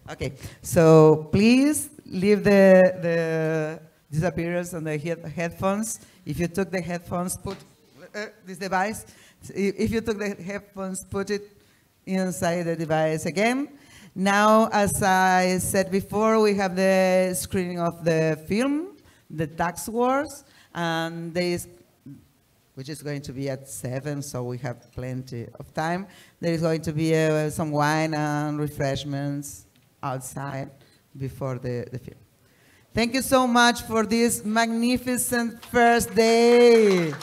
Okay, so please leave the disappearance on the headphones. If you took the headphones, put this device. If you took the headphones, put it inside the device again. Now, as I said before, we have the screening of the film, The Tax Wars, and which is going to be at 7, so we have plenty of time. There is going to be some wine and refreshments outside before the film. Thank you so much for this magnificent first day.